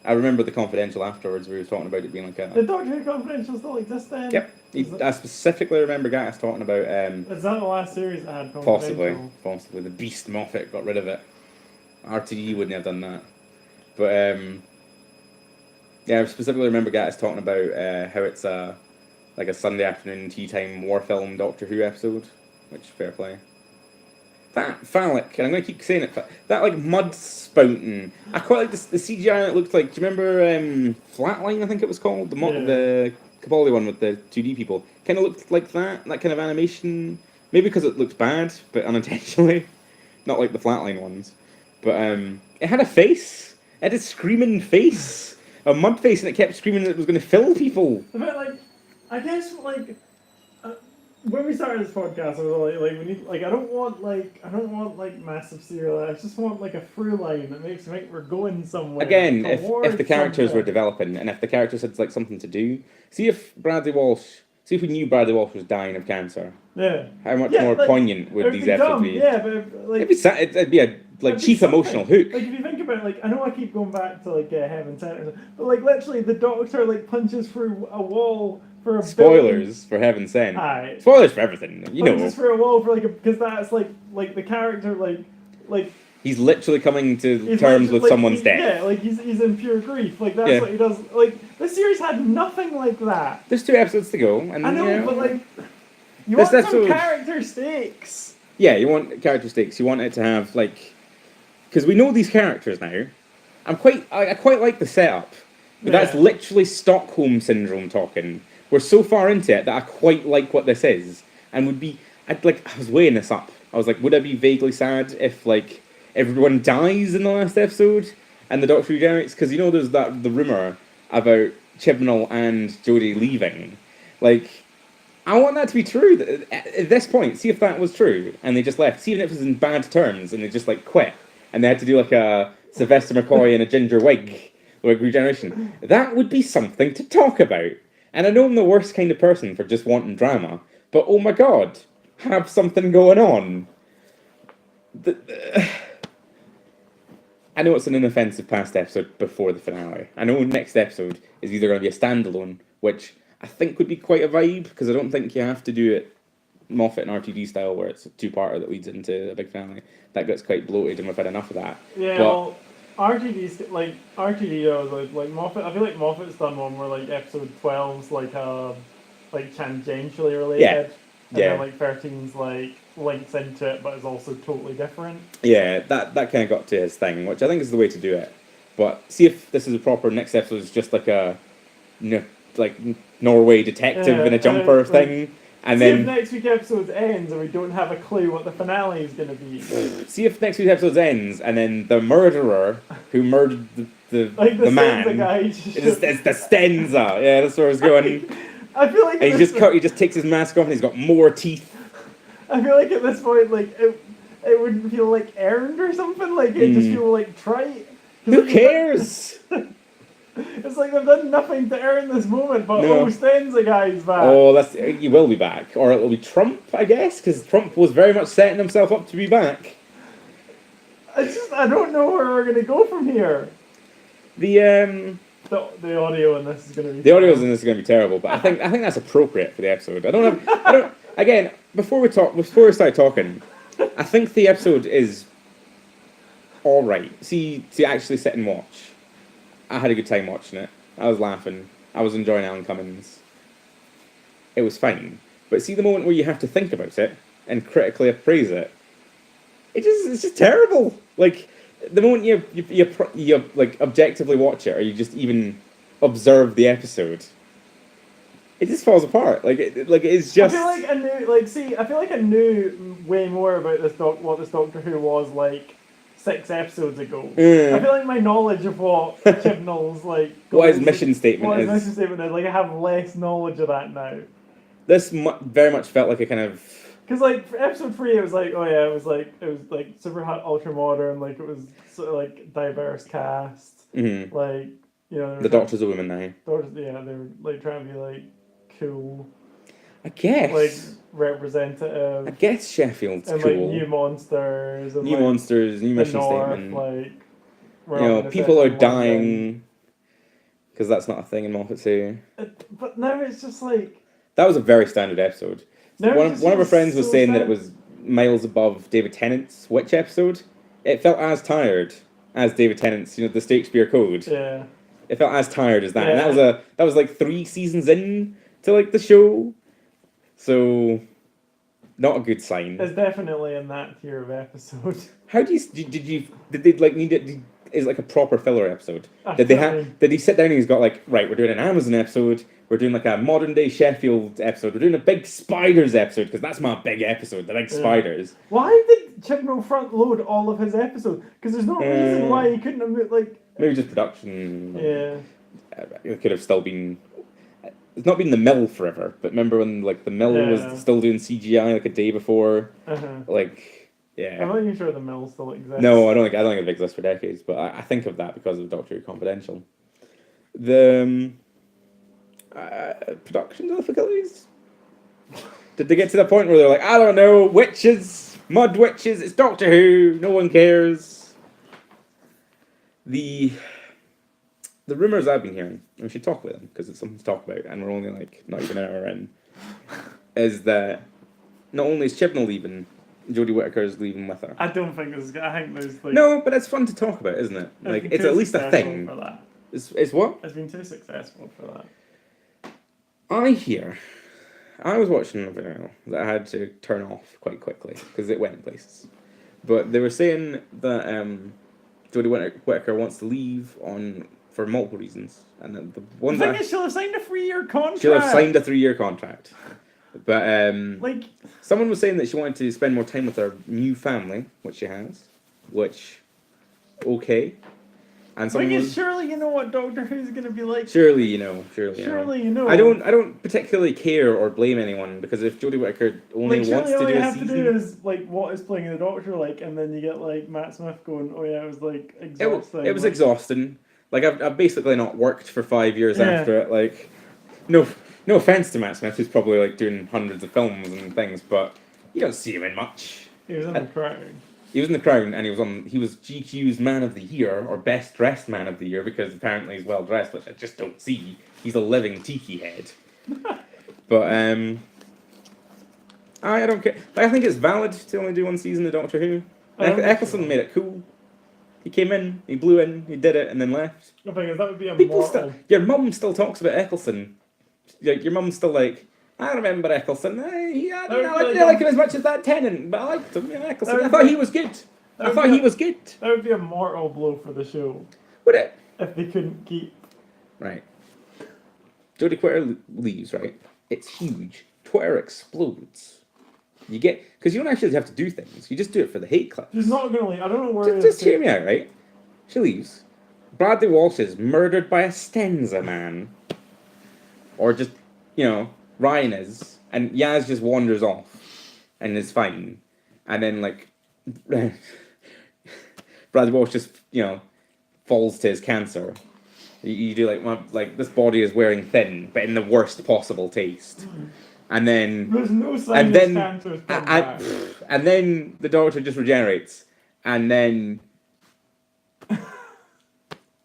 S1: I remember the Confidential afterwards where he was talking about it being like a...
S2: The Doctor Who Confidential still exist then?
S1: Yep. I specifically remember Gatiss talking about...
S2: is that the last series that had Confidential?
S1: Possibly. The Beast Moffat got rid of it. RTD wouldn't have done that. But, yeah, I specifically remember Gatiss talking about how it's like a Sunday afternoon tea time war film Doctor Who episode, which, fair play. That phallic, and I'm going to keep saying it, that like mud spouting, I quite like the CGI it looked like, do you remember Flatline, I think it was called? The Capaldi one with the 2D people. Kind of looked like that kind of animation. Maybe because it looked bad, but unintentionally. Not like the Flatline ones. But it had a face. It had a screaming face. A mud face, and it kept screaming that it was going to fill people.
S2: But like, I guess like... when we started this podcast, I was like, we need, like, I don't want massive serial. I just want like a through line that makes we're going somewhere.
S1: Again, if the characters were developing and if the characters had like something to do, see if we knew Bradley Walsh was dying of cancer.
S2: Yeah.
S1: How much more point would these episodes be?
S2: Yeah, but like
S1: it'd be a cheap emotional hook.
S2: Like if you think about it, like I know I keep going back to like Heaven Sent, but like literally the Doctor like punches through a wall. For
S1: spoilers for Heaven Sent.
S2: Aye.
S1: Spoilers for everything, you know.
S2: Just for a wall for like because that's like the character like.
S1: He's literally coming to terms with someone's death.
S2: Yeah, like he's in pure grief. Like that's what he does. Like this series had nothing like that.
S1: There's 2 episodes to go, and
S2: I know, but like you want some character stakes.
S1: Yeah, you want character stakes. You want it to have like because we know these characters now. I quite like the setup, but that's literally Stockholm syndrome talking. We're so far into it that I quite like what this is, and I was weighing this up. I was like, would I be vaguely sad if like everyone dies in the last episode and the Doctor regenerates? Because there's the rumor about Chibnall and Jodie leaving. Like, I want that to be true. At this point, see if that was true, and they just left. See if it was in bad terms, and they just like quit, and they had to do like a Sylvester McCoy in a ginger wig, like regeneration. That would be something to talk about. And I know I'm the worst kind of person for just wanting drama, but oh my god, have something going on. I know it's an inoffensive past episode before the finale. I know next episode is either going to be a standalone, which I think would be quite a vibe, because I don't think you have to do it Moffat and RTD style, where it's a 2-parter that leads into a big finale. That gets quite bloated, and we've had enough of that.
S2: Yeah, well, RTD like Moffat. I feel like Moffat's done one where like episode 12's like tangentially related, and then like 13's like links into it, but is also totally different.
S1: Yeah, that kind of got to his thing, which I think is the way to do it. But see if this is a proper next episode is just like a like Norway detective in a jumper thing. And then
S2: if next week's episode ends and we don't have a clue what the finale is going to be.
S1: See if next week's episode ends and then the murderer who murdered the man. It's the Stenza. Yeah, that's where it's going.
S2: I feel like
S1: and he just takes his mask off and he's got more teeth.
S2: I feel like at this point, like it wouldn't feel like earned or something. Like it just feel like trite.
S1: Who cares?
S2: It's like they've done nothing to earn this moment, but Stenza guy's back.
S1: Oh, he will be back, or it'll be Trump, I guess, because Trump was very much setting himself up to be back.
S2: I don't know where we're gonna go from here.
S1: The
S2: The audio in this is gonna be.
S1: The audio in this is going to be terrible, but I think that's appropriate for the episode. I don't. Again, before we start talking, I think the episode is all right. See, to actually sit and watch, I had a good time watching it. I was laughing. I was enjoying Alan Cummins. It was fine, but see the moment where you have to think about it and critically appraise it, it's just terrible. Like the moment you like objectively watch it, or you just even observe the episode, it just falls apart. It's just.
S2: I feel like I knew way more about what this Doctor Who was like 6 episodes ago. I feel like my knowledge of what Chibnall's like.
S1: What his mission statement
S2: what
S1: is.
S2: His mission statement is. Like I have less knowledge of that now.
S1: This very much felt like a kind of.
S2: Because like for episode 3, it was like it was like super hot, ultra modern. Like it was sort of like diverse cast.
S1: Mm-hmm.
S2: Like
S1: the Doctor's a woman now.
S2: They were like trying to be like cool.
S1: I guess.
S2: Like representative.
S1: I guess Sheffield's
S2: and
S1: cool.
S2: like new monsters. And,
S1: new monsters, new mission statement. People are dying because that's not a thing in Moffat too.
S2: But now it's just like.
S1: That was a very standard episode. One of our friends was saying that it was miles above David Tennant's Witch episode. It felt as tired as David Tennant's, the Shakespeare Code.
S2: Yeah.
S1: It felt as tired as that,
S2: Yeah.
S1: and that was like 3 seasons in to like the show, so not a good sign.
S2: It's definitely in that tier of episode.
S1: How do you did they like need it? Is like a proper filler episode? Did he sit down and he's got like, right, we're doing an Amazon episode. We're doing like a modern day Sheffield episode. We're doing a big spiders episode because that's my big episode, the big spiders.
S2: Why did Chibnall front load all of his episodes? Because there's no reason why he couldn't have like.
S1: Maybe just production.
S2: Yeah.
S1: It could have still been. It's not been the mill forever, but remember when like the mill was still doing CGI like a day before, like yeah.
S2: I'm not even sure the mill still exists.
S1: No, I don't think it exists for decades, but I think of that because of Doctor Who Confidential. The production difficulties. Did they get to the point where they're like, I don't know, witches, mud witches, it's Doctor Who, no one cares. The rumours I've been hearing, and we should talk about them because it's something to talk about, and we're only like not even an hour in, is that not only is Chibnall leaving, Jodie Whittaker's leaving with her.
S2: I don't think this is. I think there's like.
S1: No, but it's fun to talk about, isn't it? Like it's at least a thing.
S2: For that.
S1: It's what?
S2: It's been too successful for that.
S1: I was watching a video that I had to turn off quite quickly because it went places. But they were saying that Jodie Whittaker wants to leave for multiple reasons, and the one
S2: the thing is, she'll have signed a 3-year contract.
S1: She'll have signed a 3-year contract. But
S2: like
S1: someone was saying that she wanted to spend more time with her new family, which she has, okay. And someone
S2: surely you know what Doctor Who's gonna be like.
S1: Surely you know. I don't particularly care or blame anyone because if Jodie Whittaker only wants to do a season, all you have to do
S2: is like what is playing the Doctor like, and then you get like Matt Smith going, oh yeah, it was like exhausting.
S1: It was exhausting. Like I've basically not worked for 5 years after it. Like no offense to Matt Smith, who's probably like doing hundreds of films and things, but you don't see him in much.
S2: He was in The Crown.
S1: He was in The Crown, and he was GQ's Man of the Year, or Best Dressed Man of the Year, because apparently he's well dressed, which I just don't see. He's a living tiki head. But I don't care. I think it's valid to only do 1 season of Doctor Who. Eccleston made it cool. He came in, he blew in, he did it, and then left.
S2: The thing is, that would be a
S1: your mum still talks about Eccleston. Like your mum's still like, I remember Eccleston. I didn't like him as much as that Tennant, but I liked him. Eccleston. I thought he was good. He was good.
S2: That would be a mortal blow for the show.
S1: Would it?
S2: If they couldn't keep.
S1: Right. Jodie Whittaker leaves, right? It's huge. Twitter explodes. Because you don't actually have to do things. You just do it for the hate clips.
S2: She's not going to leave. I don't know where
S1: Just hear me out, right? She leaves. Bradley Walsh is murdered by a Stenza man. Or just, Ryan is. And Yaz just wanders off. And is fine. And then, like, Bradley Walsh just, falls to his cancer. You do, like, this body is wearing thin, but in the worst possible taste. And then...
S2: There's no sign of cancer.
S1: And then the Doctor just regenerates. And then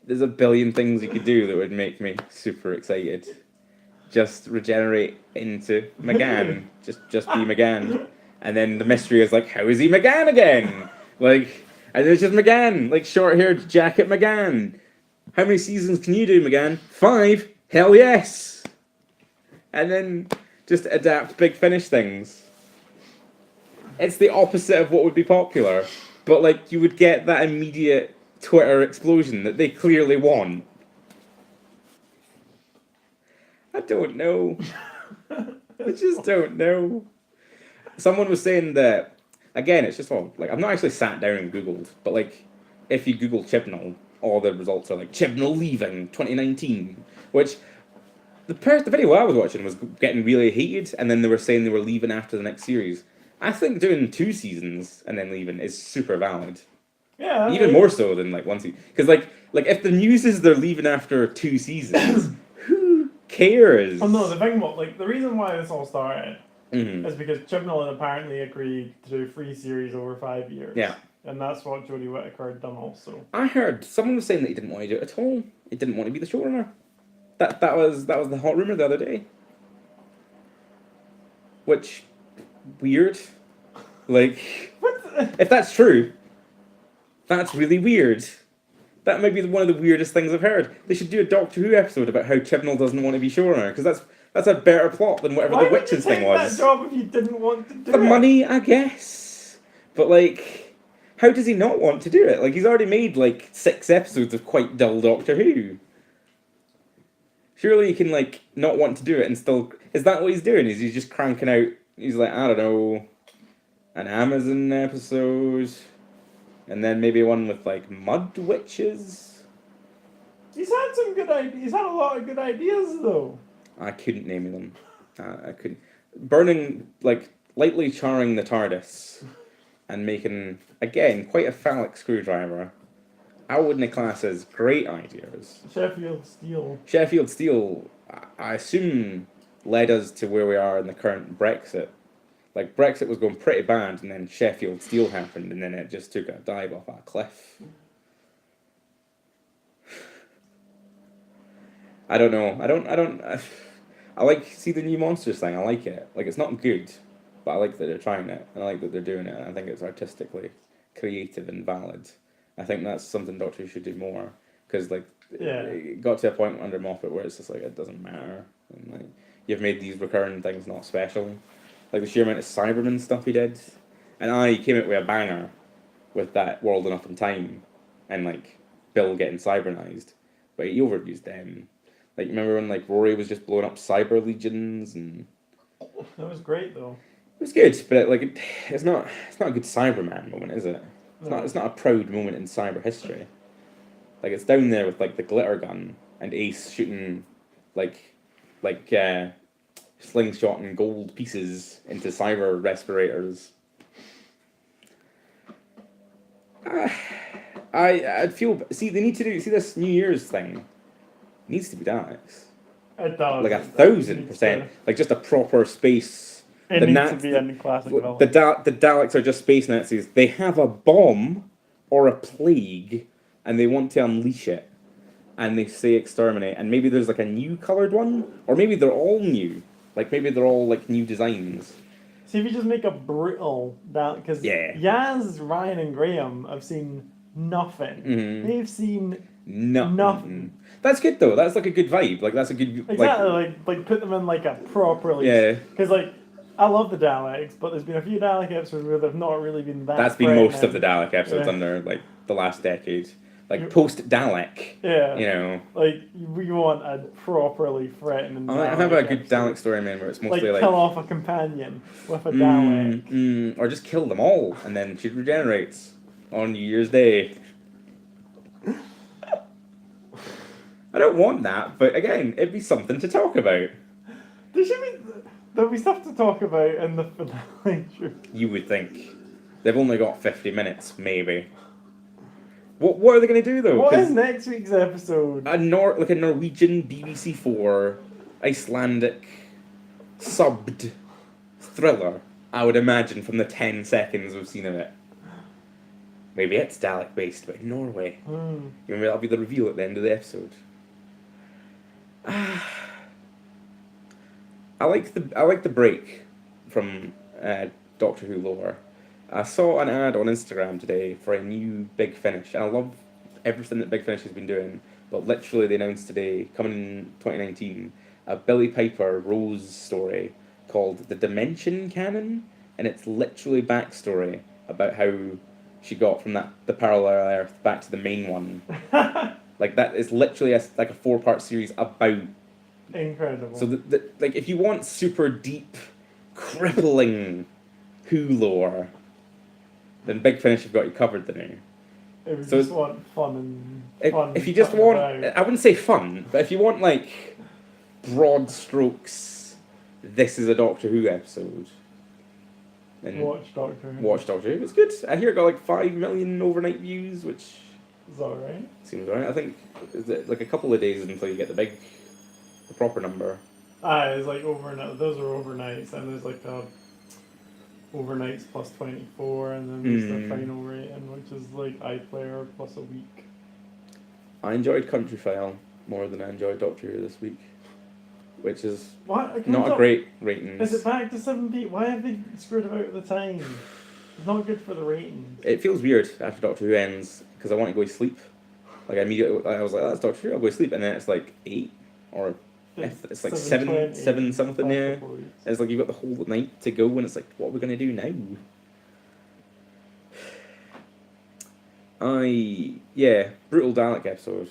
S1: there's a billion things you could do that would make me super excited. Just regenerate into McGann. just be McGann. And then the mystery is like, how is he McGann again? Like, and it's just McGann, like short-haired jacket McGann. How many seasons can you do, McGann? 5? Hell yes! And then just adapt Big Finish things. It's the opposite of what would be popular, but like you would get that immediate Twitter explosion that they clearly want. I don't know. I just don't know. Someone was saying that, again, it's just all, like, I've not actually sat down and Googled, but, like, if you Google Chibnall, all the results are, like, Chibnall leaving 2019, which, the video I was watching was getting really heated, and then they were saying they were leaving after the next series. I think doing 2 seasons and then leaving is super valid.
S2: Yeah.
S1: Even more so than, like, 1 season. Because, like, if the news is they're leaving after 2 seasons, who cares?
S2: Oh, no, the thing about, like, the reason why this all started
S1: Mm-hmm.
S2: is because Chibnall had apparently agreed to do 3 series over 5 years.
S1: Yeah.
S2: And that's what Jodie Whittaker had done also.
S1: I heard someone was saying that he didn't want to do it at all. He didn't want to be the showrunner. That was the hot rumor the other day. Which, weird. Like, if that's true, that's really weird. That might be one of the weirdest things I've heard. They should do a Doctor Who episode about how Chibnall doesn't want to be showrunner, because that's a better plot than whatever the Witches thing was.
S2: Why would you take that job if you didn't want to do
S1: the
S2: it?
S1: money, I guess. But, like, how does he not want to do it? Like, he's already made, like, 6 episodes of quite dull Doctor Who. Surely he can, like, not want to do it and still... Is that what he's doing? Is he just cranking out... He's like, I don't know... An Amazon episode... And then maybe one with, like, mud witches?
S2: He's had some good ideas. He's had a lot of good ideas, though.
S1: I couldn't name them. I couldn't. Burning, like, lightly charring the TARDIS and making, again, quite a phallic screwdriver. I wouldn't class as great ideas.
S2: Sheffield Steel.
S1: Sheffield Steel, I assume, led us to where we are in the current Brexit. Like, Brexit was going pretty bad, and then Sheffield Steel happened, and then it just took a dive off a cliff. I don't know. I like, see the new Monsters thing, I like it. Like, it's not good, but I like that they're trying it, and I like that they're doing it, and I think it's artistically creative and valid. I think that's something Doctor Who should do more, because, like, it got to a point under Moffat where it's just like, it doesn't matter, and, like, you've made these recurring things not special. Like, the sheer amount of Cyberman stuff he did, and he came out with a banger with that World Enough in Time, and, like, Bill getting cybernized, but he overused them. Like, remember when, like, Rory was just blowing up cyber legions, and...
S2: That was great, though.
S1: It was good, but, like, it's not a good Cyberman moment, is it? It's not a proud moment in cyber history. Like, it's down there with, like, the glitter gun, and Ace shooting, like, slingshot and gold pieces into cyber respirators. I'd feel... See, they need to do... See, this New Year's thing needs to be Daleks.
S2: It does.
S1: Like 1,000%. Like, just a proper space...
S2: It needs to be in classic
S1: the
S2: development.
S1: The Daleks are just space Nazis. They have a bomb or a plague, and they want to unleash it. And they say exterminate. And maybe there's, like, a new coloured one? Or maybe they're all new. Like, maybe they're all, like, new designs.
S2: See, if you just make a brutal Dalek... Because Yaz, Ryan, and Graham have seen nothing.
S1: Mm-hmm.
S2: They've seen...
S1: Nothing. That's good, though. That's, like, a good vibe. Like, that's a good...
S2: Exactly, like put them in, like, a properly...
S1: Yeah.
S2: Because, like... I love the Daleks, but there's been a few Dalek episodes where they've not really been that.
S1: That's been most of the Dalek episodes under, like, the last decade. Like, post-Dalek.
S2: Yeah.
S1: You know.
S2: Like, we want a properly threatening Dalek.
S1: How about a good Dalek story, man, where it's mostly like...
S2: kill off a companion with a Dalek.
S1: Or just kill them all, and then she regenerates on New Year's Day. I don't want that, but again, it'd be something to talk about.
S2: There'll be stuff to talk about in the finale.
S1: You would think. They've only got 50 minutes, maybe. What are they going to do, though?
S2: What is next week's episode?
S1: A Norwegian BBC 4 Icelandic subbed thriller, I would imagine, from the 10 seconds we've seen of it. Maybe it's Dalek based, but in Norway.
S2: Hmm.
S1: Maybe that'll be the reveal at the end of the episode. I like the break from Doctor Who lore. I saw an ad on Instagram today for a new Big Finish, and I love everything that Big Finish has been doing. But literally, they announced today, coming in 2019, a Billy Piper Rose story called The Dimension Canon, and it's literally backstory about how she got from the parallel Earth back to the main one. Like that is literally like a 4-part series about.
S2: Incredible.
S1: So like if you want super deep, crippling Who lore, then Big Finish have got you covered there.
S2: If you
S1: So
S2: just want fun and fun.
S1: If you just
S2: cutting
S1: want,
S2: about.
S1: I wouldn't say fun, but if you want like broad strokes, this is a Doctor Who episode. Then
S2: Watch Doctor Who.
S1: watch Doctor Who. It's good. I hear it got like 5 million overnight views, which
S2: Is that right?
S1: seems alright. I think is it like a couple of days until you get the proper number.
S2: It's like overnight. Those are overnights, and there's like a overnights plus 24, and then there's the final rating, which is like iPlayer plus a week.
S1: I enjoyed Countryfile more than I enjoyed Doctor Who this week, which is
S2: What?
S1: not a great ratings.
S2: Is it back to 7p? Why have they screwed about the time? It's not good for the ratings.
S1: It feels weird after Doctor Who ends because I want to go to sleep. Like immediately, I was like, "That's Doctor Who." I'll go to sleep, and then it's like 8 or it's like 7 something. Yeah, it's like you've got the whole night to go, and it's like, what are we gonna do now? Brutal Dalek episode.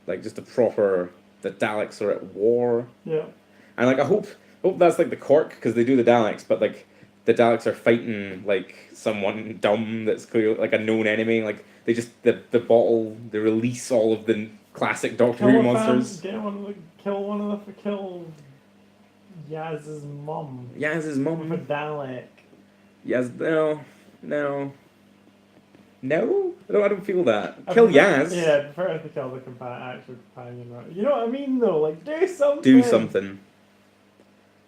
S1: Like just a proper, the Daleks are at war.
S2: Yeah.
S1: And like I hope that's like the Cork because they do the Daleks, but like the Daleks are fighting like someone dumb that's clearly like a known enemy. Like they just the bottle they release all of the classic Doctor Who monsters.
S2: Kill Yaz's mum.
S1: Yaz's
S2: With a
S1: mum.
S2: Dalek.
S1: Yaz no. I don't feel that. Kill Yaz.
S2: Yeah, I prefer to kill the actual companion. Right? You know what I mean though? Like do something.
S1: Do something.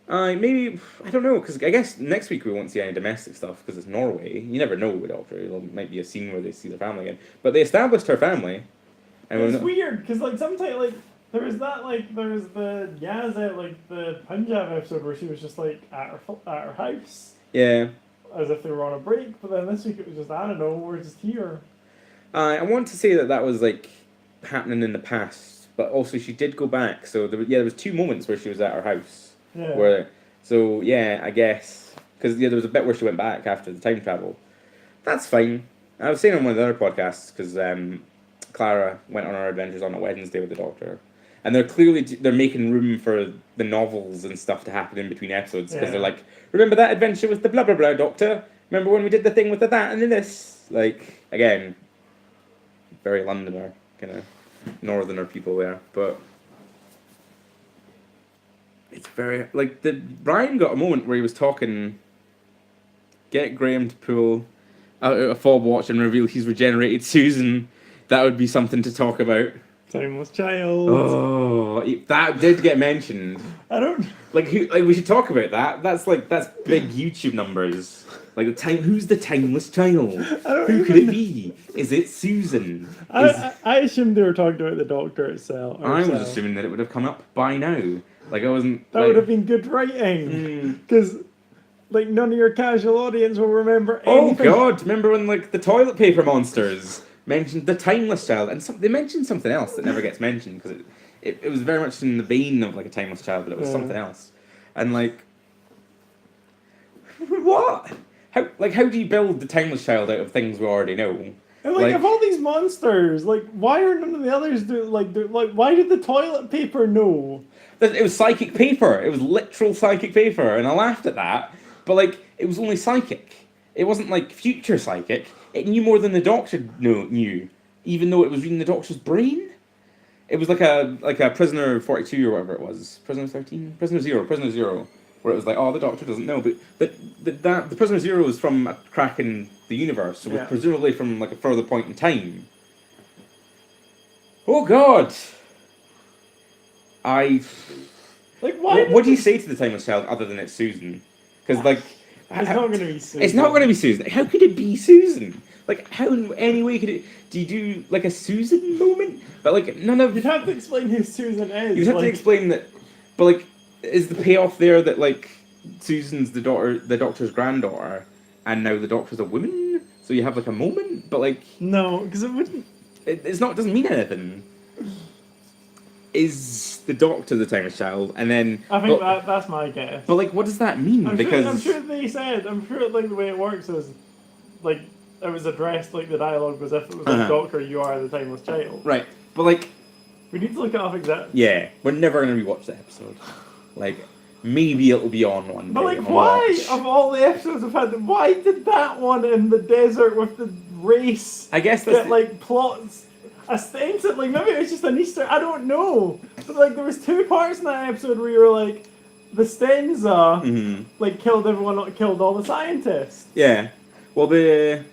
S1: Maybe I don't know because I guess next week we won't see any domestic stuff because it's Norway. You never know with Doctor. It might be a scene where they see their family again. But they established her family. And
S2: It's weird because like sometimes like there's the Yaz at like the Punjab episode where she was just like at her house
S1: Yeah.
S2: as if they were on a break, but then this week it was just I don't know, we're just here.
S1: I want to say that was like happening in the past, but also she did go back. So there was 2 moments where she was at her house.
S2: Yeah.
S1: I guess because there was a bit where she went back after the time travel. That's fine. I was saying on one of the other podcasts because Clara went on her adventures on a Wednesday with the Doctor, and they're making room for the novels and stuff to happen in between episodes because they're like, remember that adventure with the blah blah blah Doctor? Remember when we did the thing with the that and the this? Like again, very Londoner kind of northerner people there, but. It's very like Brian got a moment where he was talking. Get Graham to pull out a fob watch and reveal he's regenerated Susan. That would be something to talk about.
S2: Timeless child.
S1: Oh, that did get mentioned.
S2: I don't.
S1: Like we should talk about that. That's big YouTube numbers. Like who's the timeless child? Who could it be? Is it Susan?
S2: I assumed they were talking about the Doctor itself.
S1: I was assuming that it would have come up by now. Like I wasn't.
S2: That would have been good writing, because like none of your casual audience will remember anything.
S1: Oh God! Remember when like the toilet paper monsters mentioned the timeless child, and they mentioned something else that never gets mentioned because it was very much in the vein of like a timeless child, but it was something else, and like what? How do you build the timeless child out of things we already know?
S2: And like of all these monsters, like why are none of the others why did the toilet paper know?
S1: It was psychic paper. It was literal psychic paper, and I laughed at that. But like, it was only psychic. It wasn't like future psychic. It knew more than the Doctor knew, even though it was reading the Doctor's brain. It was like a Prisoner 42 or whatever it was. Prisoner 13, Prisoner 0, where it was like, oh, the Doctor doesn't know, but the Prisoner 0 is from a crack in the universe, so it's presumably from like a further point in time. Oh God. What do you say to the timeless child other than it's Susan? Because like
S2: it's not going to be Susan.
S1: It's not going to be Susan. How could it be Susan? Like, how in any way could it? Do you do like a Susan moment? But like none of
S2: You'd have to explain who Susan is.
S1: you'd have to explain that. But like, is the payoff there that like Susan's the doctor's granddaughter, and now the doctor's a woman? So you have like a moment, but like
S2: No, because it wouldn't.
S1: it's not doesn't mean anything. Is the doctor the timeless child, and then
S2: I think that's my guess.
S1: but like, what does that mean?
S2: I'm sure they said. I'm sure like the way it works is, like it was addressed like the dialogue was if it was like Doctor, you are the timeless child.
S1: Right, but like,
S2: We need to look it up exactly.
S1: yeah, we're never gonna rewatch the episode. Like, maybe it'll be on one day.
S2: But like,
S1: and
S2: why
S1: watch.
S2: of all the episodes we've had, why did that one in the desert with the race
S1: I guess that's
S2: get like plots? Ostensibly, maybe it was just an Easter. I don't know. But like, there was two parts in that episode where you were like, the Stenza like killed all the scientists.
S1: Yeah. Well, the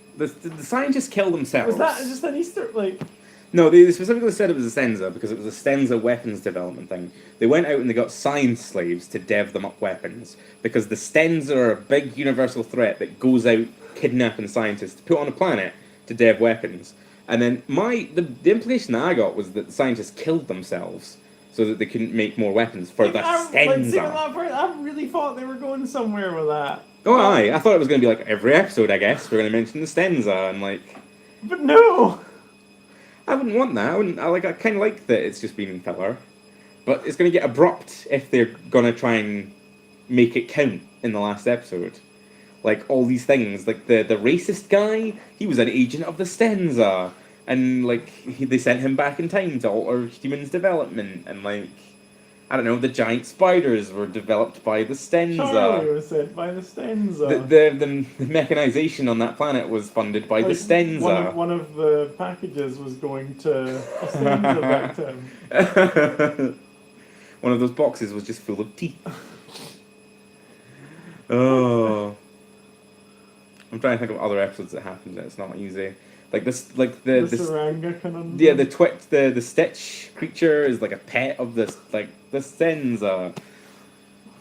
S1: scientists kill themselves.
S2: Was that just an Easter like?
S1: No, they specifically said it was a Stenza because it was a Stenza weapons development thing. They went out and they got science slaves to dev them up weapons because the Stenza are a big universal threat that goes out kidnapping scientists to put on a planet to dev weapons. And then the implication that I got was that the scientists killed themselves so that they couldn't make more weapons for the Stenza.
S2: I really thought they were going somewhere with that.
S1: Oh, I thought it was going to be like every episode, I guess. We're going to mention the Stenza and like...
S2: But no!
S1: I wouldn't want that. I kind of like that it's just been filler. But it's going to get abrupt if they're going to try and make it count in the last episode. Like, all these things. Like, the racist guy, he was an agent of the Stenza. And, like, they sent him back in time to alter humans' development. And, like, I don't know, the giant spiders were developed by the Stenza.
S2: Charlie was sent by the Stenza.
S1: The mechanization on that planet was funded by the Stenza.
S2: One of the packages was going to a Stenza victim.
S1: One of those boxes was just full of teeth. Oh. I'm trying to think of other episodes that happened and it's not easy. Like this, like the
S2: Saranga conundrum.
S1: Yeah, the Stitch creature is like a pet of the Stenza.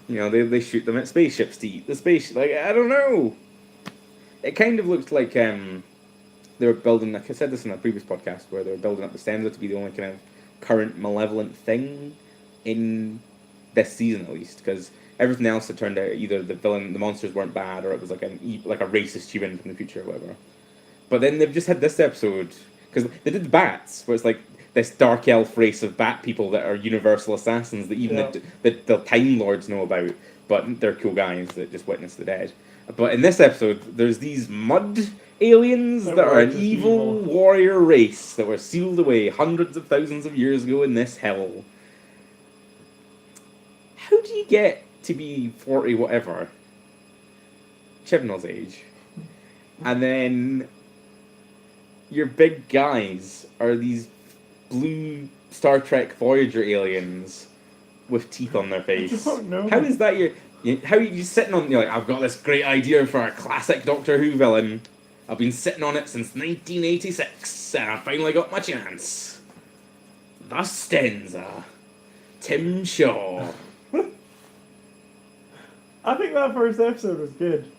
S1: You know, they shoot them at spaceships to eat the space. Like, I don't know. It kind of looked like they were building. Like I said this in a previous podcast, where they were building up the Stenza to be the only kind of current malevolent thing in this season, at least, because everything else had turned out either the monsters weren't bad, or it was like a racist human from the future, or whatever. But then they've just had this episode because they did the bats, where it's like this dark elf race of bat people that are universal assassins that even the Time Lords know about, but they're cool guys that just witness the dead. But in this episode, there's these mud aliens that are an evil warrior race that were sealed away hundreds of thousands of years ago in this hell. How do you get to be 40 whatever? Chibnall's age. And then your big guys are these blue Star Trek Voyager aliens with teeth on their face.
S2: I don't know.
S1: How is that how are you sitting on... You're like, I've got this great idea for a classic Doctor Who villain. I've been sitting on it since 1986, and I finally got my chance. The Stenza. Tim Shaw.
S2: I think that first episode was good.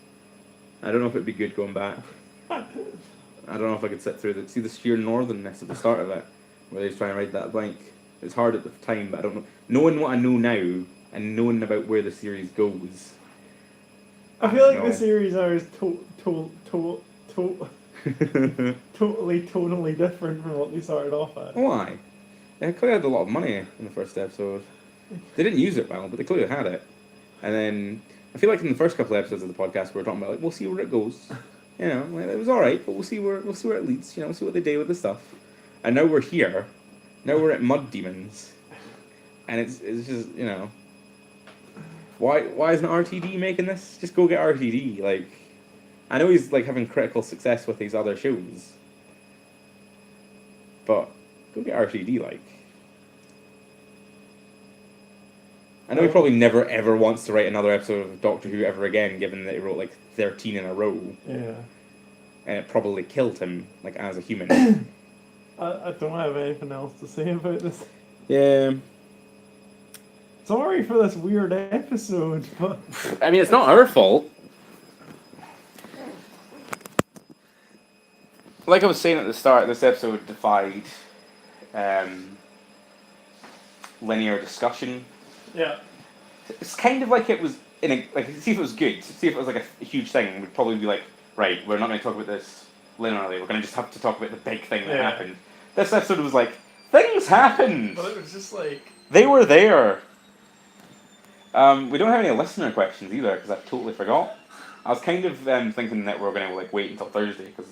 S1: I don't know if it'd be good going back. I don't know if I could sit through the sheer northernness at the start of it, where they was trying to ride that blank. It's hard at the time, but I don't know. Knowing what I know now, and knowing about where the series goes.
S2: I feel like the series is totally tonally different from what they started off at.
S1: Why? They clearly had a lot of money in the first episode. They didn't use it well, but they clearly had it. And then, I feel like in the first couple of episodes of the podcast, we were talking about, like, we'll see where it goes. You know, like, it was alright, but we'll see where it leads, you know, see what they do with the stuff. And now we're here. Now we're at Mud Demons. And it's just, you know... Why isn't RTD making this? Just go get RTD, like... I know he's, like, having critical success with these other shows. But, go get RTD, like... I know he probably never ever wants to write another episode of Doctor Who ever again, given that he wrote, like, 13 in a row.
S2: Yeah.
S1: And it probably killed him, like, as a human.
S2: I don't have anything else to say about this.
S1: Yeah.
S2: Sorry for this weird episode, but...
S1: I mean, it's not our fault. like I was saying at the start, this episode defied um, linear discussion.
S2: Yeah.
S1: It's kind of like it was in a like see if it was good, see if it was like a huge thing. We'd probably be like, right, we're not going to talk about this linearly. We're going to just have to talk about the big thing that
S2: Yeah.
S1: happened. This episode was like things happened.
S2: But it was just like.
S1: They were there. We don't have any listener questions either because I totally forgot. I was kind of thinking that we were going to like wait until Thursday because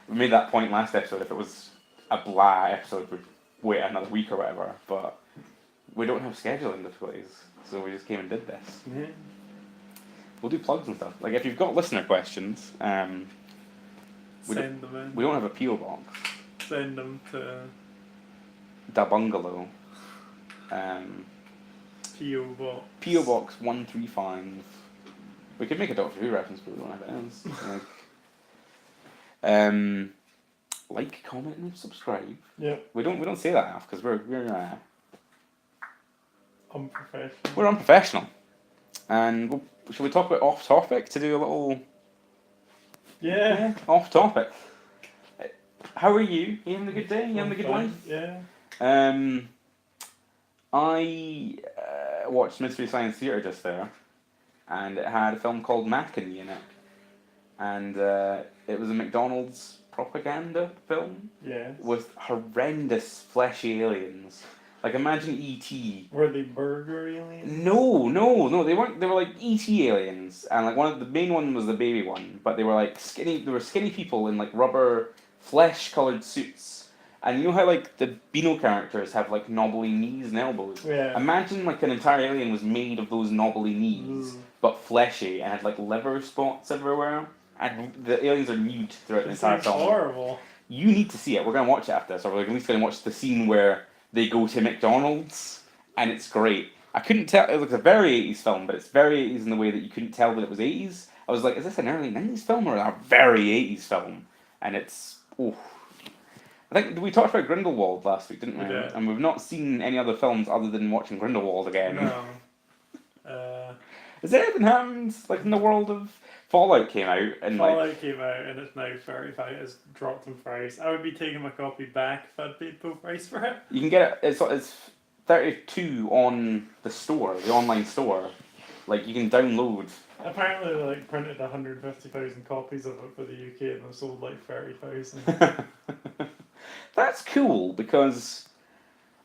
S1: we made that point last episode. If it was a blah episode, we'd wait another week or whatever. But we don't have scheduling difficulties, so we just came and did this.
S2: Yeah.
S1: We'll do plugs and stuff. Like if you've got listener questions, we
S2: Send them in.
S1: we don't have a PO box.
S2: Send them to
S1: Da Bungalow.
S2: P.O. Box.
S1: PO Box 135. We could make a Doctor Who reference, but we don't have it else. Like, comment, and subscribe.
S2: Yeah.
S1: We don't say that enough because we're
S2: Unprofessional.
S1: unprofessional. And shall we talk about off topic to do a little
S2: Yeah.
S1: off topic? How are you? You having a good day? You having a good life?
S2: Yeah.
S1: I watched Mystery Science Theatre just there, and it had a film called Mackany in it, and it was a McDonald's propaganda film
S2: Yeah.
S1: with horrendous fleshy aliens. Like imagine E.T.
S2: Were they burger aliens?
S1: No, they weren't. They were like E.T. aliens, and like one of the main one was the baby one, but they were like skinny. They were skinny people in like rubber flesh-colored suits, and you know how like the Beano characters have like knobbly knees and elbows.
S2: Yeah.
S1: Imagine like an entire alien was made of those knobbly knees, but fleshy, and had like liver spots everywhere, and the aliens are nude throughout the
S2: This
S1: entire
S2: is
S1: film.
S2: horrible.
S1: You need to see it. We're gonna watch it after this, or we're at least gonna watch the scene where they go to McDonald's, and it's great. I couldn't tell. It was a very 80s film, but it's very 80s in the way that you couldn't tell that it was 80s. I was like, is this an early 90s film or a very 80s film? And it's I think we talked about Grindelwald last week, didn't we?
S2: We did.
S1: And we've not seen any other films other than watching Grindelwald again.
S2: No.
S1: Has anything happened like in the world of Fallout came out and
S2: Fallout came out and it's now 35. It's dropped in price. I would be taking my copy back if I'd paid full price for it.
S1: you can get it. It's 32 on the store, the online store. Like you can download.
S2: Apparently, they like printed 150,000 copies of it for the UK and they sold like 30,000.
S1: That's cool because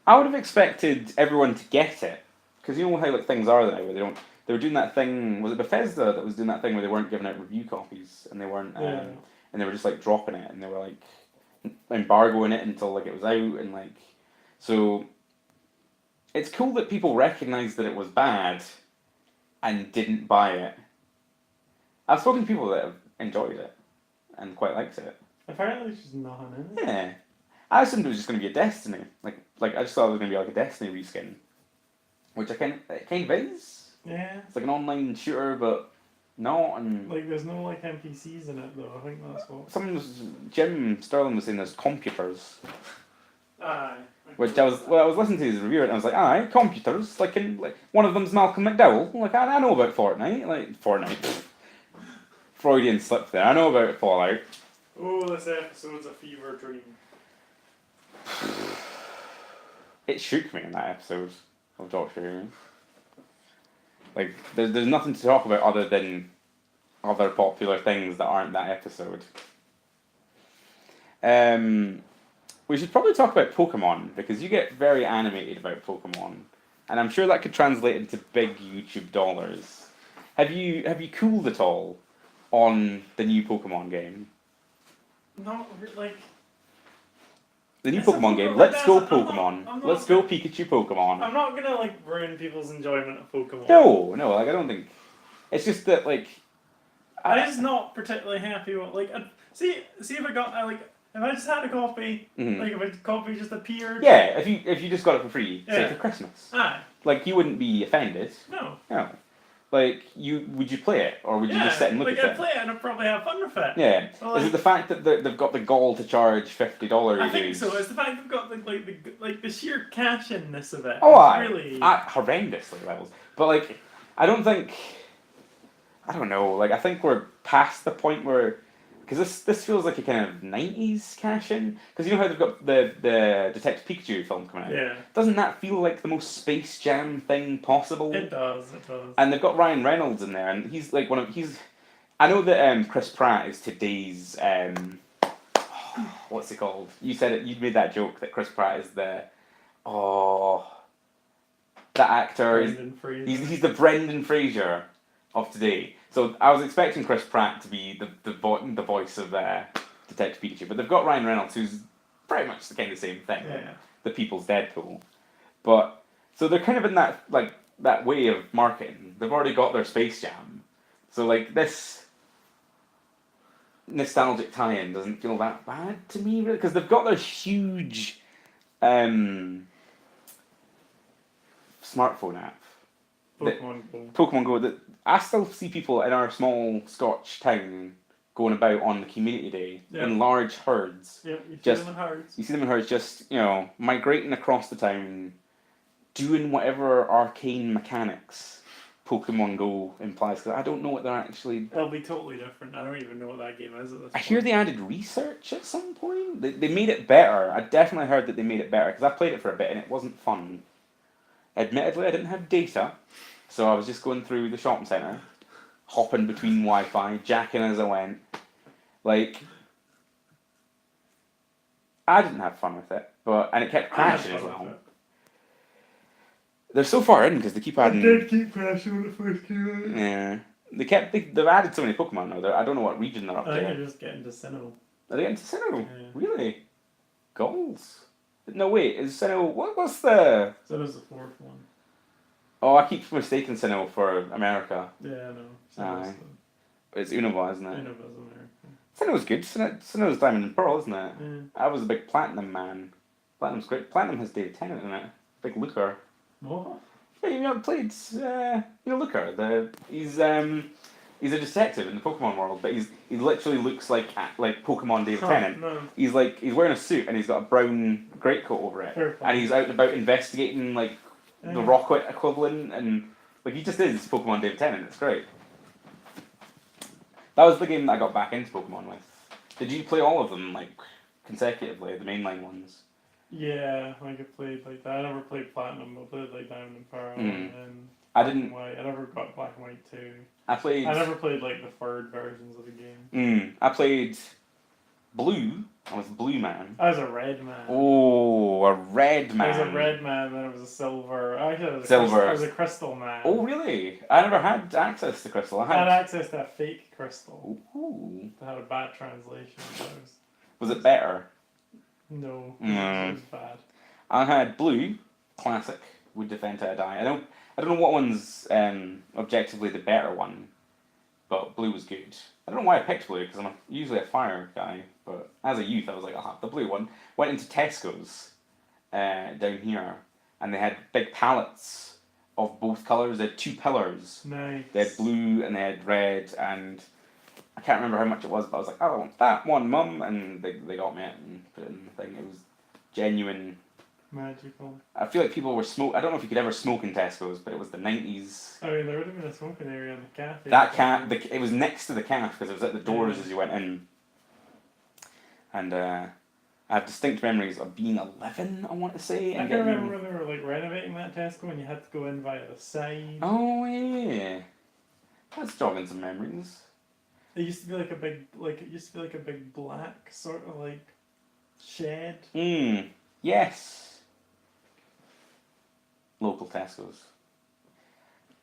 S1: I would have expected everyone to get it because you know how like things are now where they don't. They were doing that thing. Was it Bethesda that was doing that thing where they weren't giving out review copies and they weren't,
S2: Yeah.
S1: and they were just like dropping it and they were like embargoing it until like it was out and like so. It's cool that people recognised that it was bad and didn't buy it. I've spoken to people that have enjoyed it and quite liked it.
S2: Apparently, there's just nothing in it.
S1: Yeah, I assumed it was just going to be a Destiny. Like I just thought it was going to be like a Destiny reskin, which it kind of is.
S2: Yeah.
S1: It's like an online shooter, but not. And
S2: Like, there's no like NPCs in it though. I think that's what.
S1: Jim Sterling was saying there's computers,
S2: Aye.
S1: which I was listening to his review and I was like, aye, computers. Like one of them's Malcolm McDowell. Like I know about Fortnite. Like Fortnite. Freudian slip there. I know about Fallout.
S2: Oh, this episode's a fever dream.
S1: It shook me in that episode of Doctor Who. Like, there's nothing to talk about other than other popular things that aren't that episode. We should probably talk about Pokemon, because you get very animated about Pokemon. And I'm sure that could translate into big YouTube dollars. Have you cooled at all on the new Pokemon game?
S2: Not like.
S1: The new
S2: It's a
S1: Pokemon game.
S2: Pokemon-
S1: Let's go
S2: I'm
S1: Pokemon.
S2: not-
S1: Let's go Pikachu Pokemon.
S2: I'm not gonna like ruin people's enjoyment of Pokemon.
S1: No, like I don't think. It's just that like.
S2: I'm just not particularly happy with like. See if I got like if I just had a copy,
S1: Mhm.
S2: like if a copy just appeared.
S1: Yeah, if you just got it for free, say
S2: Yeah.
S1: for Christmas,
S2: Aye.
S1: like you wouldn't be offended.
S2: No.
S1: No, like would you play it or would you
S2: Yeah.
S1: just sit and look
S2: Like
S1: at
S2: I'd
S1: it?
S2: play it and I'd probably have fun with it.
S1: Yeah.
S2: Well,
S1: Is it the fact that they've got the gall to charge $50?
S2: I think so. It's the fact they've got the sheer cash-inness of it.
S1: Oh,
S2: It's
S1: I
S2: really.
S1: horrendously levels. But like, I don't think. I don't know. Like, I think we're past the point where because this feels like a kind of 90s cash in. Because you know how they've got the Detective Pikachu film coming out.
S2: Yeah.
S1: Doesn't that feel like the most Space Jam thing possible?
S2: It does. It does.
S1: And they've got Ryan Reynolds in there, and he's like he's. I know that Chris Pratt is today's what's it called? You said it. You made that joke that Chris Pratt is the that actor.
S2: Brendan Fraser.
S1: He's the Brendan Fraser of today. So I was expecting Chris Pratt to be the voice of Detective Pikachu, but they've got Ryan Reynolds, who's pretty much the kind of same thing.
S2: Yeah.
S1: The people's Deadpool. But so they're kind of in that way of marketing. They've already got their Space Jam. So like this nostalgic tie-in doesn't feel that bad to me, really, because they've got their huge smartphone app.
S2: Pokemon Go.
S1: Pokemon Go. That I still see people in our small Scotch town going about on the community day in large herds.
S2: Yep, you see
S1: Just-
S2: them in herds.
S1: You see them in herds just, migrating across the town, doing whatever arcane mechanics Pokemon Go implies. Because I don't know what they're actually.
S2: It'll be totally different. I don't even know what that game is at this
S1: I
S2: point.
S1: hear they added research at some point. They made it better. I definitely heard that they made it better because I played it for a bit and it wasn't fun. Admittedly, I didn't have data, so I was just going through the shopping centre, hopping between Wi-Fi, jacking as I went. Like, I didn't have fun with it, and it kept
S2: I had
S1: crashing as
S2: fun with
S1: well.
S2: it.
S1: They're so far in because they keep adding.
S2: It did keep crashing when it first came out.
S1: Yeah, they've added so many Pokemon now. I don't know what region they're up
S2: I think
S1: to.
S2: you're just getting to Sinnoh.
S1: Are they getting to Sinnoh?
S2: Yeah.
S1: Really? Goals? No, wait. Is Sinnoh? What's the?
S2: Sinnoh's the fourth one.
S1: Oh, I keep mistaking Sinnoh for America.
S2: Yeah, no.
S1: Aye. It's Unova, isn't it?
S2: Sinnoh's America.
S1: Sinnoh's good. Sinnoh's Diamond and Pearl, isn't it?
S2: Yeah.
S1: I was a big Platinum man. Platinum's great. Platinum has David Tennant in it. Big looker.
S2: What?
S1: Yeah, you know, played. Looker. He's a detective in the Pokemon world, but he literally looks like Pokemon David Tennant.
S2: No.
S1: He's wearing a suit and he's got a brown greatcoat over it,
S2: Fair point.
S1: and he's out and about investigating the
S2: Yeah.
S1: Rocket equivalent, and he just is Pokemon David Tennant. It's great. That was the game that I got back into Pokemon with. Did you play all of them consecutively, the mainline ones?
S2: Yeah, I played like that. I never played Platinum, I played like Diamond and Pearl and
S1: I
S2: Black
S1: didn't.
S2: and White. I never got Black and White 2.
S1: I played.
S2: I never played like the third versions of the game.
S1: I played Blue. I was Blue Man.
S2: I was a red man.
S1: Oh, a red man.
S2: I was a red man, then it was a silver. Actually, I was
S1: Silver.
S2: I was a crystal man.
S1: Oh, really? I never had access to Crystal.
S2: I had access to a fake crystal
S1: Ooh.
S2: that had a bad translation. So it
S1: Was it better?
S2: no,
S1: Mm.
S2: it was bad.
S1: I had Blue, classic, would defend till I die. I don't know what one's objectively the better one, but Blue was good. I don't know why I picked Blue because I'm usually a fire guy, but as a youth I was like, I'll have the blue one. Went into Tesco's down here, and they had big pallets of both colours. They had two pillars.
S2: Nice.
S1: They had blue and they had red, and I can't remember how much it was, but I was like, oh, I want that one, Mum, and they got me it and put it in the thing. It was genuine.
S2: Magical.
S1: I feel like people were I don't know if you could ever smoke in Tesco's, but it was the 90s.
S2: I mean, there would have been a smoking area in the cafe.
S1: It was next to the calf because it was at the doors as you went in. And I have distinct memories of being 11, I want to say.
S2: I
S1: And
S2: can
S1: getting...
S2: remember when they were like renovating that Tesco and you had to go in via the side.
S1: Oh, yeah. That's jogging some memories.
S2: It used to be like a big black sort of like shed.
S1: Yes. Local Tesco's.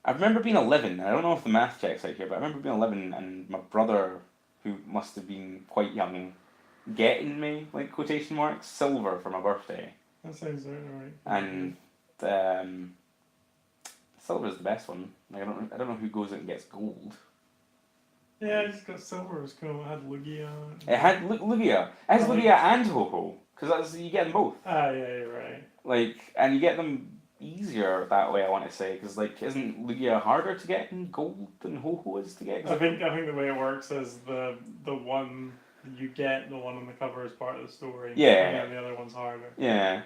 S1: I remember being 11, and I don't know if the math checks out here, but I remember being 11 and my brother, who must have been quite young, getting me, quotation marks, silver for my birthday.
S2: That sounds right.
S1: And silver is the best one. I don't know who goes out and gets gold.
S2: Yeah, I just got silver. It was cool. It had Lugia.
S1: It had Lugia. It has Lugia and Ho-Ho, because you get them both.
S2: Ah, yeah, you're right.
S1: And you get them easier that way, I want to say, because isn't Lugia harder to get in gold than Ho-Ho is to get?
S2: I think the way it works is the one you get, the one on the cover is part of the story.
S1: Yeah.
S2: And the other one's harder.
S1: Yeah.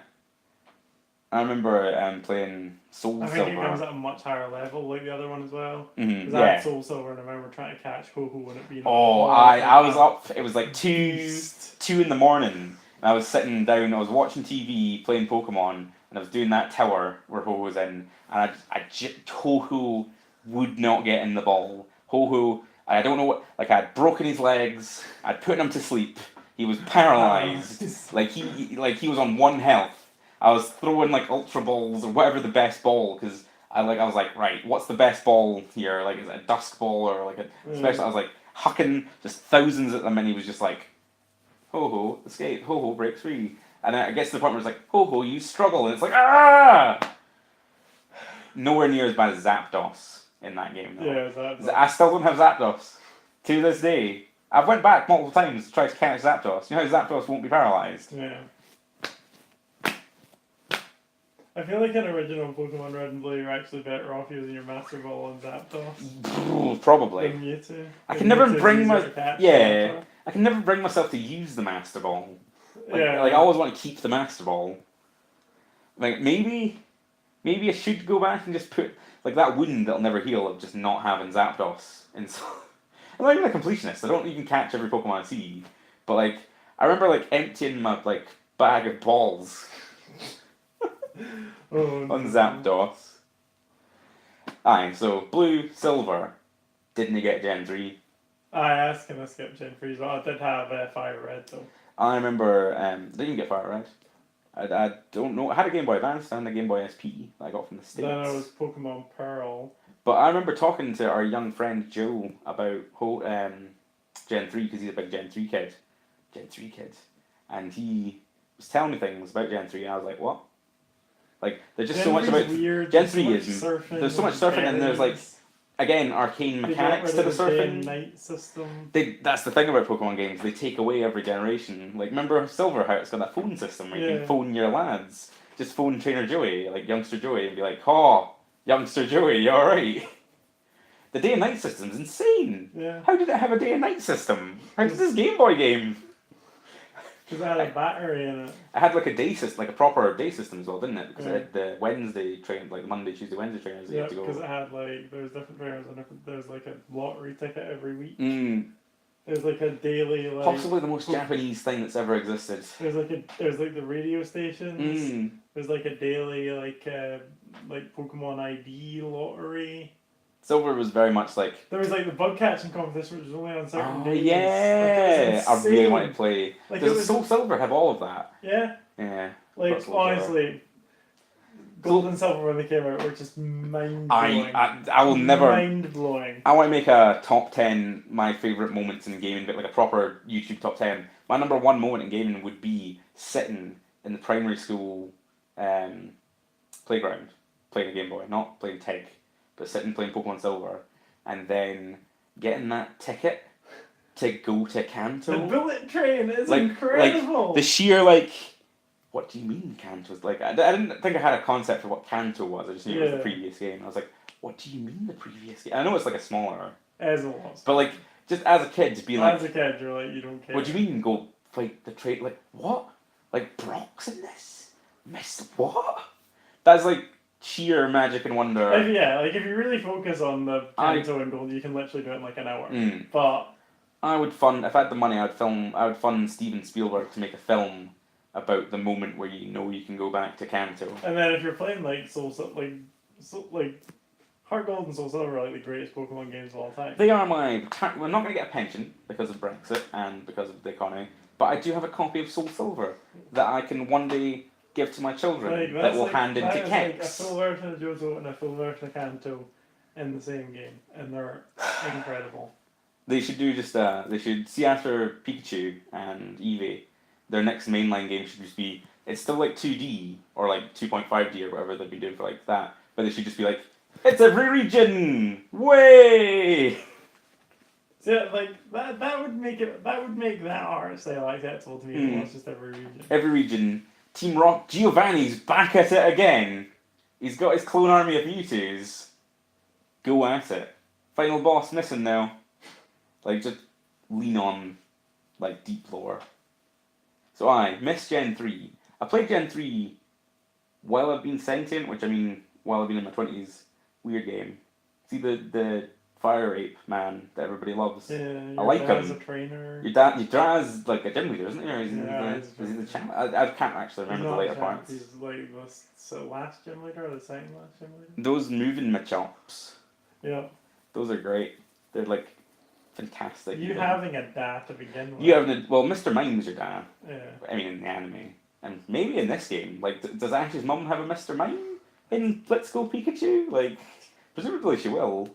S1: I remember playing Soul
S2: I think it comes
S1: Silver.
S2: at a much higher level, like the other one as well.
S1: Mhm,
S2: Because I had
S1: yeah.
S2: Soul Silver and I remember trying to catch Ho-Ho and it being
S1: Oh,
S2: like
S1: I was
S2: a
S1: up. It was like
S2: beast.
S1: 2 in the morning, and I was sitting down. I was watching TV, playing Pokemon, and I was doing that tower where Ho was in, and Ho would not get in the ball. Ho, I don't know what. Like I'd broken his legs. I'd put him to sleep. He was paralyzed. Like he was on 1 health. I was throwing like Ultra Balls or whatever the best ball because. I was like, right, what's the best ball here? Like, is it a Dusk Ball or like a special? I was like, hucking just thousands at them, and he was just like, Ho, escape, Ho, break free. And I guess the point where it's like, Ho, you struggle, and it's like, ah! Nowhere near as bad as Zapdos in that game, though.
S2: Yeah, that's
S1: I still don't have Zapdos. To this day. I've went back multiple times to try to catch Zapdos. You know how Zapdos won't be paralyzed?
S2: yeah. I feel like an original Pokemon Red and Blue, you're actually better off using your Master Ball on Zapdos
S1: Probably.
S2: than Mewtwo.
S1: I can never
S2: Mewtwo's
S1: bring
S2: easier
S1: my
S2: to catch
S1: yeah.
S2: than
S1: I can never bring myself to use the Master Ball. Like,
S2: Yeah.
S1: like I always want to keep the Master Ball. Like maybe I should go back and just put like that wound that'll never heal of just not having Zapdos. And so I'm not even a completionist. I don't even catch every Pokemon I see. But like I remember like emptying my like bag of balls
S2: Oh,
S1: on
S2: no.
S1: Zapdos. Aye, so blue, silver, didn't get Gen 3.
S2: I was gonna skip Gen 3 as well. I did have Fire Red though.
S1: I remember didn't get Fire Red. I don't know. I had a Game Boy Advance and a Game Boy SP that I got from the States.
S2: Then I was Pokemon Pearl.
S1: But I remember talking to our young friend Joe about Gen 3 because he's a big Gen 3 kid. Gen 3 kid. And he was telling me things about Gen 3 and I was like, what? Like, there's just
S2: Gen
S1: so much
S2: 3's
S1: about...
S2: weird.
S1: Gen
S2: There's
S1: 3
S2: so much
S1: is...
S2: surfing
S1: There's so much surfing and there's like,
S2: berries.
S1: again, arcane
S2: They
S1: mechanics
S2: got
S1: to
S2: rid
S1: the
S2: of day
S1: surfing.
S2: and night system.
S1: That's the thing about Pokemon games. They take away every generation. Like, remember Silver, how it's got that phone system where you
S2: Yeah.
S1: can phone your lads. Just phone Trainer Joey, like Youngster Joey, and be like, oh, Youngster Joey, you alright? The day and night system's insane.
S2: Yeah.
S1: How did it have a day and night system? How did this Game Boy game?
S2: Because I had a battery in it.
S1: It had like a day system, like a proper day system as well, didn't it? Because
S2: Yeah.
S1: it had the Wednesday train, like Monday, Tuesday, Wednesday trainers that you
S2: Yeah,
S1: had to go.
S2: because it had like there's different trainers and there's like a lottery ticket every week.
S1: Mm,
S2: There's like a daily like
S1: possibly the most Japanese thing that's ever existed.
S2: there's like the radio stations.
S1: Mm.
S2: There's like a daily like Pokemon ID lottery.
S1: Silver was very much like,
S2: There was like the bug catching competition, which was only on certain
S1: oh
S2: days.
S1: yeah,
S2: Like, it
S1: I
S2: was
S1: really
S2: insane.
S1: want to play.
S2: Like,
S1: Does
S2: it was-
S1: Soul Silver have all of that?
S2: Yeah,
S1: Yeah.
S2: like
S1: Got Soul Silver.
S2: honestly, Gold and Silver when they came out were just mind blowing.
S1: I will never.
S2: Mind blowing.
S1: I want to make a top 10 my favourite moments in gaming, but like a proper YouTube top 10. My number one moment in gaming would be sitting in the primary school playground playing a Game Boy, not playing Tig, but sitting playing Pokemon Silver, and then getting that ticket to go to Kanto.
S2: The bullet train is
S1: Like-
S2: incredible.
S1: The sheer like, what do you mean Kanto's like? I didn't think I had a concept for what Kanto was. I just knew it was the
S2: Yeah.
S1: previous game. I was like, what do you mean the previous game? I know it's like a smaller,
S2: As a lot.
S1: but like just as a kid, just being like,
S2: As a kid, you're like, you don't care.
S1: what do you mean go fight the trade? Like what? Like Brock's in this? Miss what? That's like sheer magic and wonder.
S2: If you really focus on the
S1: I-
S2: Kanto and Gold, you can literally do it in like an hour.
S1: Mm.
S2: But
S1: I would fund if I had the money. I would fund Steven Spielberg to make a film about the moment where you know you can go back to Kanto.
S2: and then if you're playing like Heart Gold and Soul Silver are like the greatest Pokemon games of all time.
S1: They are my. We're not going to get a pension because of Brexit and because of the economy, but I do have a copy of Soul Silver that I can one day give to my children
S2: Like,
S1: that
S2: that's
S1: will
S2: like-
S1: hand into
S2: that is like a
S1: Kex.
S2: full version of Johto and a full version of Kanto in the same game, and they're incredible.
S1: They should do just they should see after Pikachu and Eevee, their next mainline game should just be, it's still like 2D or like 2.5D or whatever they've been doing for like that, but they should just be like, it's every region! Way!
S2: So yeah, like that would make that art style acceptable to me.
S1: Mm.
S2: It's just every region.
S1: Every region. Team Rock, Giovanni's back at it again. He's got his clone army of Mewtwo's. Go at it. Final boss missing now. Like, just lean on, like, deep lore. So I missed Gen 3. I played Gen 3 While I've been sentient, which I mean, while I've been in my 20s, weird game. See the fire ape man that everybody loves.
S2: Yeah,
S1: I
S2: your
S1: like
S2: dad's
S1: him.
S2: a trainer.
S1: Your dad's like a gym leader, isn't he? Or
S2: Yeah,
S1: is he the champ? I can't actually
S2: he's
S1: remember the
S2: not
S1: later
S2: champ,
S1: parts.
S2: he's like the last gym leader or the second last gym leader.
S1: Those moving matchups,
S2: Yeah.
S1: those are great. They're like fantastic.
S2: You having a dad to begin with.
S1: You having a well, Mr. Mime's your dad.
S2: Yeah.
S1: I mean, in the anime, and maybe in this game. Like, does Ash's mum have a Mr. Mime in Let's Go Pikachu? Like, presumably she will.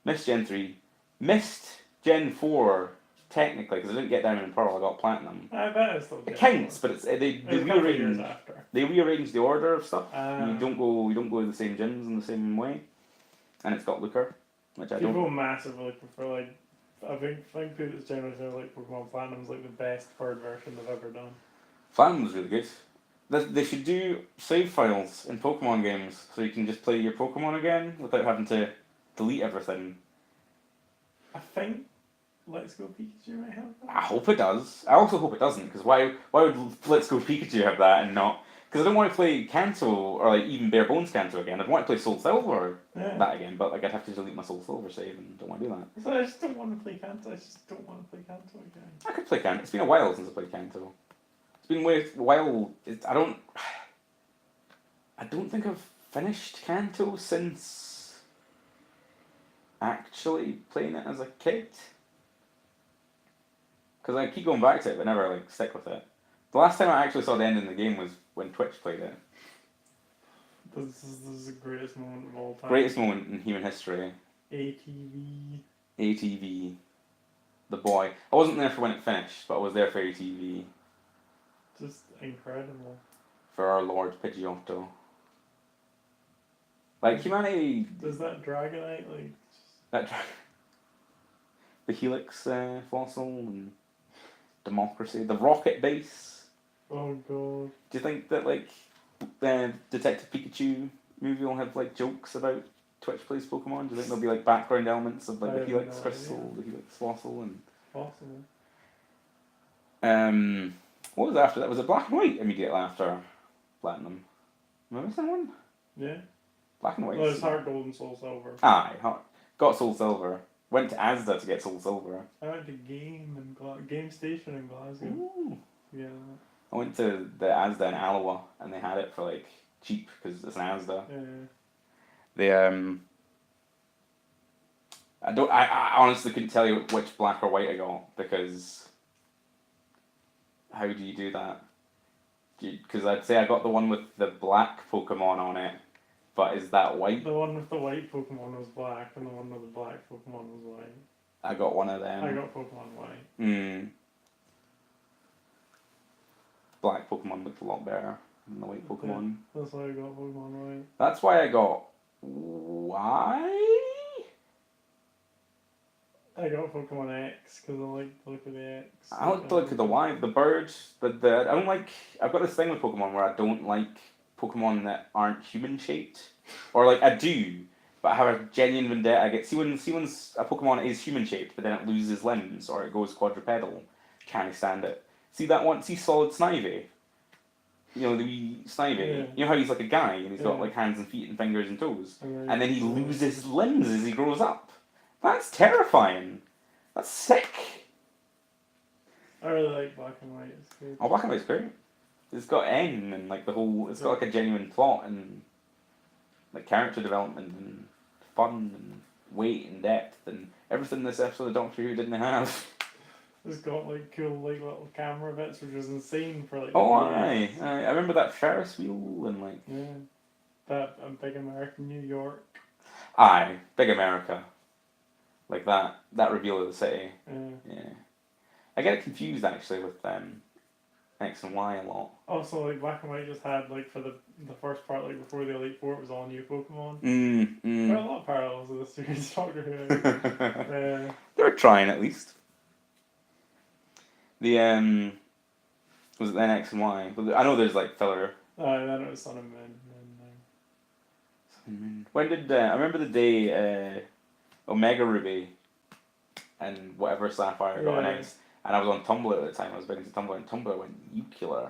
S1: Missed Gen 3. Missed Gen 4, technically, because I didn't get Diamond and Pearl, I got Platinum.
S2: I bet it's still
S1: It counts, but it's they
S2: a couple of years after.
S1: they rearrange the order of stuff.
S2: Ah.
S1: You don't go to the same gyms in the same way. And it's got Looker, which I
S2: People
S1: don't.
S2: massively prefer, like, I think people generally say, like, Pokemon Platinum's, like, the best third version they've ever done.
S1: Platinum's really good. They should do save files in Pokemon games so you can just play your Pokemon again without having to delete everything.
S2: I think Let's Go Pikachu might have that.
S1: I hope it does. I also hope it doesn't, because why would Let's Go Pikachu have that and not... Because I don't want to play Kanto, or like even Bare Bones Kanto again. I'd want to play Soul Silver
S2: Yeah.
S1: that again, but like I'd have to delete my Soul Silver save and don't want to do that.
S2: So I just don't want to play Kanto. I just don't want to play Kanto again.
S1: I could play Kanto. It's been a while since I played Kanto. It's been a while. I don't think I've finished Kanto since actually playing it as a kid. Because I keep going back to it, but never like stick with it. The last time I actually saw the end of the game was when Twitch played it.
S2: This is the greatest moment of all time.
S1: Greatest moment in human history.
S2: ATV.
S1: ATV. The boy. I wasn't there for when it finished, but I was there for ATV.
S2: Just incredible.
S1: For our Lord Pidgeotto. Like, humanity...
S2: Does that Dragonite, like...
S1: That the Helix fossil and democracy. The rocket base.
S2: Oh god.
S1: Do you think that, like, the Detective Pikachu movie will have, like, jokes about Twitch plays Pokemon? Do you think there'll be, like, background elements of, like,
S2: I
S1: the
S2: have
S1: Helix
S2: no
S1: crystal,
S2: idea.
S1: the Helix fossil, and...
S2: Possible.
S1: What was after that? Was it Black and White immediately after Platinum? Am I missing one?
S2: Yeah.
S1: Black and White.
S2: Well, it's Heart Gold and Soul Silver.
S1: Aye, got Soul Silver. Went to Asda to get Soul Silver.
S2: I went to Game Station in Glasgow.
S1: Ooh.
S2: Yeah.
S1: I went to the Asda in Alloa and they had it for like cheap because it's an Asda.
S2: Yeah.
S1: They I honestly couldn't tell you which black or white I got because how do you do that? Because I'd say I got the one with the black Pokemon on it, but is that white?
S2: The one with the white Pokemon was black, and the one with the black Pokemon was white.
S1: I got one of them.
S2: I got Pokemon white.
S1: Black Pokemon looked a lot better than the white Pokemon.
S2: Yeah, that's why I got Pokemon white.
S1: That's why I got why?
S2: I got Pokemon X because I like the look of the X.
S1: I like the look of the Y, the bird, the I don't like. I've got this thing with Pokemon where I don't like Pokemon that aren't human shaped, or like I do, but I have a genuine vendetta. I get see when a Pokemon is human shaped, but then it loses limbs or it goes quadrupedal. Can't stand it. See that one? See Solid Snivy? You know the wee Snivy.
S2: Yeah.
S1: You know how he's like a guy and he's got
S2: Yeah.
S1: like hands and feet and fingers and toes,
S2: And
S1: and then he loses limbs as he grows up. That's terrifying. That's sick.
S2: I really like Black and White. It's good.
S1: Oh, Black and White's great. It's got N and like the whole. It's got like a genuine plot and like character development and fun and weight and depth and everything this episode of Doctor Who didn't have.
S2: It's got like cool like little camera bits, which is insane for like.
S1: Oh,
S2: years.
S1: I remember that Ferris wheel and like.
S2: Yeah. That Big American New York.
S1: Aye, Big America. Like that reveal of the city.
S2: Yeah.
S1: Yeah. I get it confused actually with X and Y a lot.
S2: Also, like Black and White just had like for the first part, like before the Elite Four, it was all new Pokemon. There are a lot of parallels with the series Doctor Who.
S1: They were trying at least. The was it then X and Y? But I know there's like filler.
S2: Then it was Sun and Moon.
S1: When did I remember the day Omega Ruby and whatever Sapphire got
S2: Yeah.
S1: announced, and I was on Tumblr at the time. I was big into Tumblr, and Tumblr went nuclear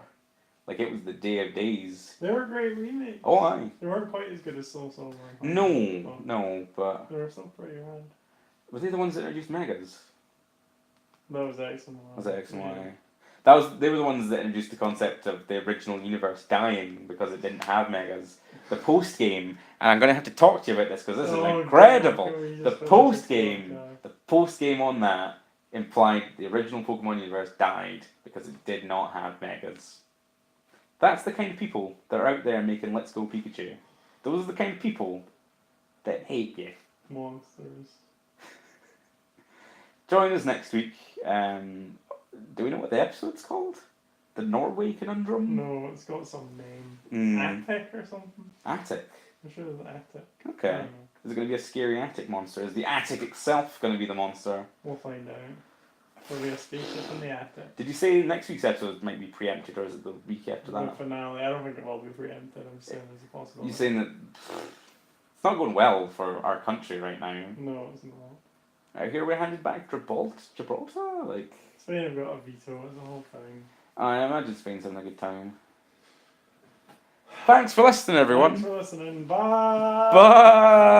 S1: Like it was the day of days.
S2: They were great remakes.
S1: Oh, aye.
S2: They weren't quite as good as Soul Silver.
S1: No, but
S2: They were still pretty rad.
S1: were they the ones that introduced megas?
S2: That was X and Y.
S1: Was it X and
S2: Yeah.
S1: Y? They were the ones that introduced the concept of the original universe dying because it didn't have megas. The post game, and I'm gonna have to talk to you about this because this is
S2: Oh,
S1: incredible.
S2: God, we
S1: The
S2: just
S1: post
S2: finished
S1: game,
S2: this
S1: the post game on that implied the original Pokemon universe died because it did not have megas. That's the kind of people that are out there making Let's Go Pikachu. Those are the kind of people that hate you.
S2: Monsters.
S1: Join us next week. Do we know what the episode's called? The Norway Conundrum?
S2: No, it's got some name.
S1: Mm.
S2: Attic or something?
S1: Attic.
S2: I'm sure it's Attic. I
S1: Okay.
S2: don't know.
S1: Is it going to be a scary attic monster? Is the attic itself going to be the monster?
S2: We'll find out. There'll be a spaceship in the attic.
S1: Did you say next week's episode might be preempted, or is it the week after
S2: The
S1: that?
S2: finale. I don't think it will be preempted. I'm saying there's a possibility.
S1: You're saying that it's not going well for our country right now.
S2: No, it's not.
S1: I hear we're handed back Gibraltar? Like,
S2: Spain have got a veto. It's the whole thing.
S1: I imagine Spain's having a good time. Thanks for listening, everyone.
S2: Thanks for listening. Bye.
S1: Bye.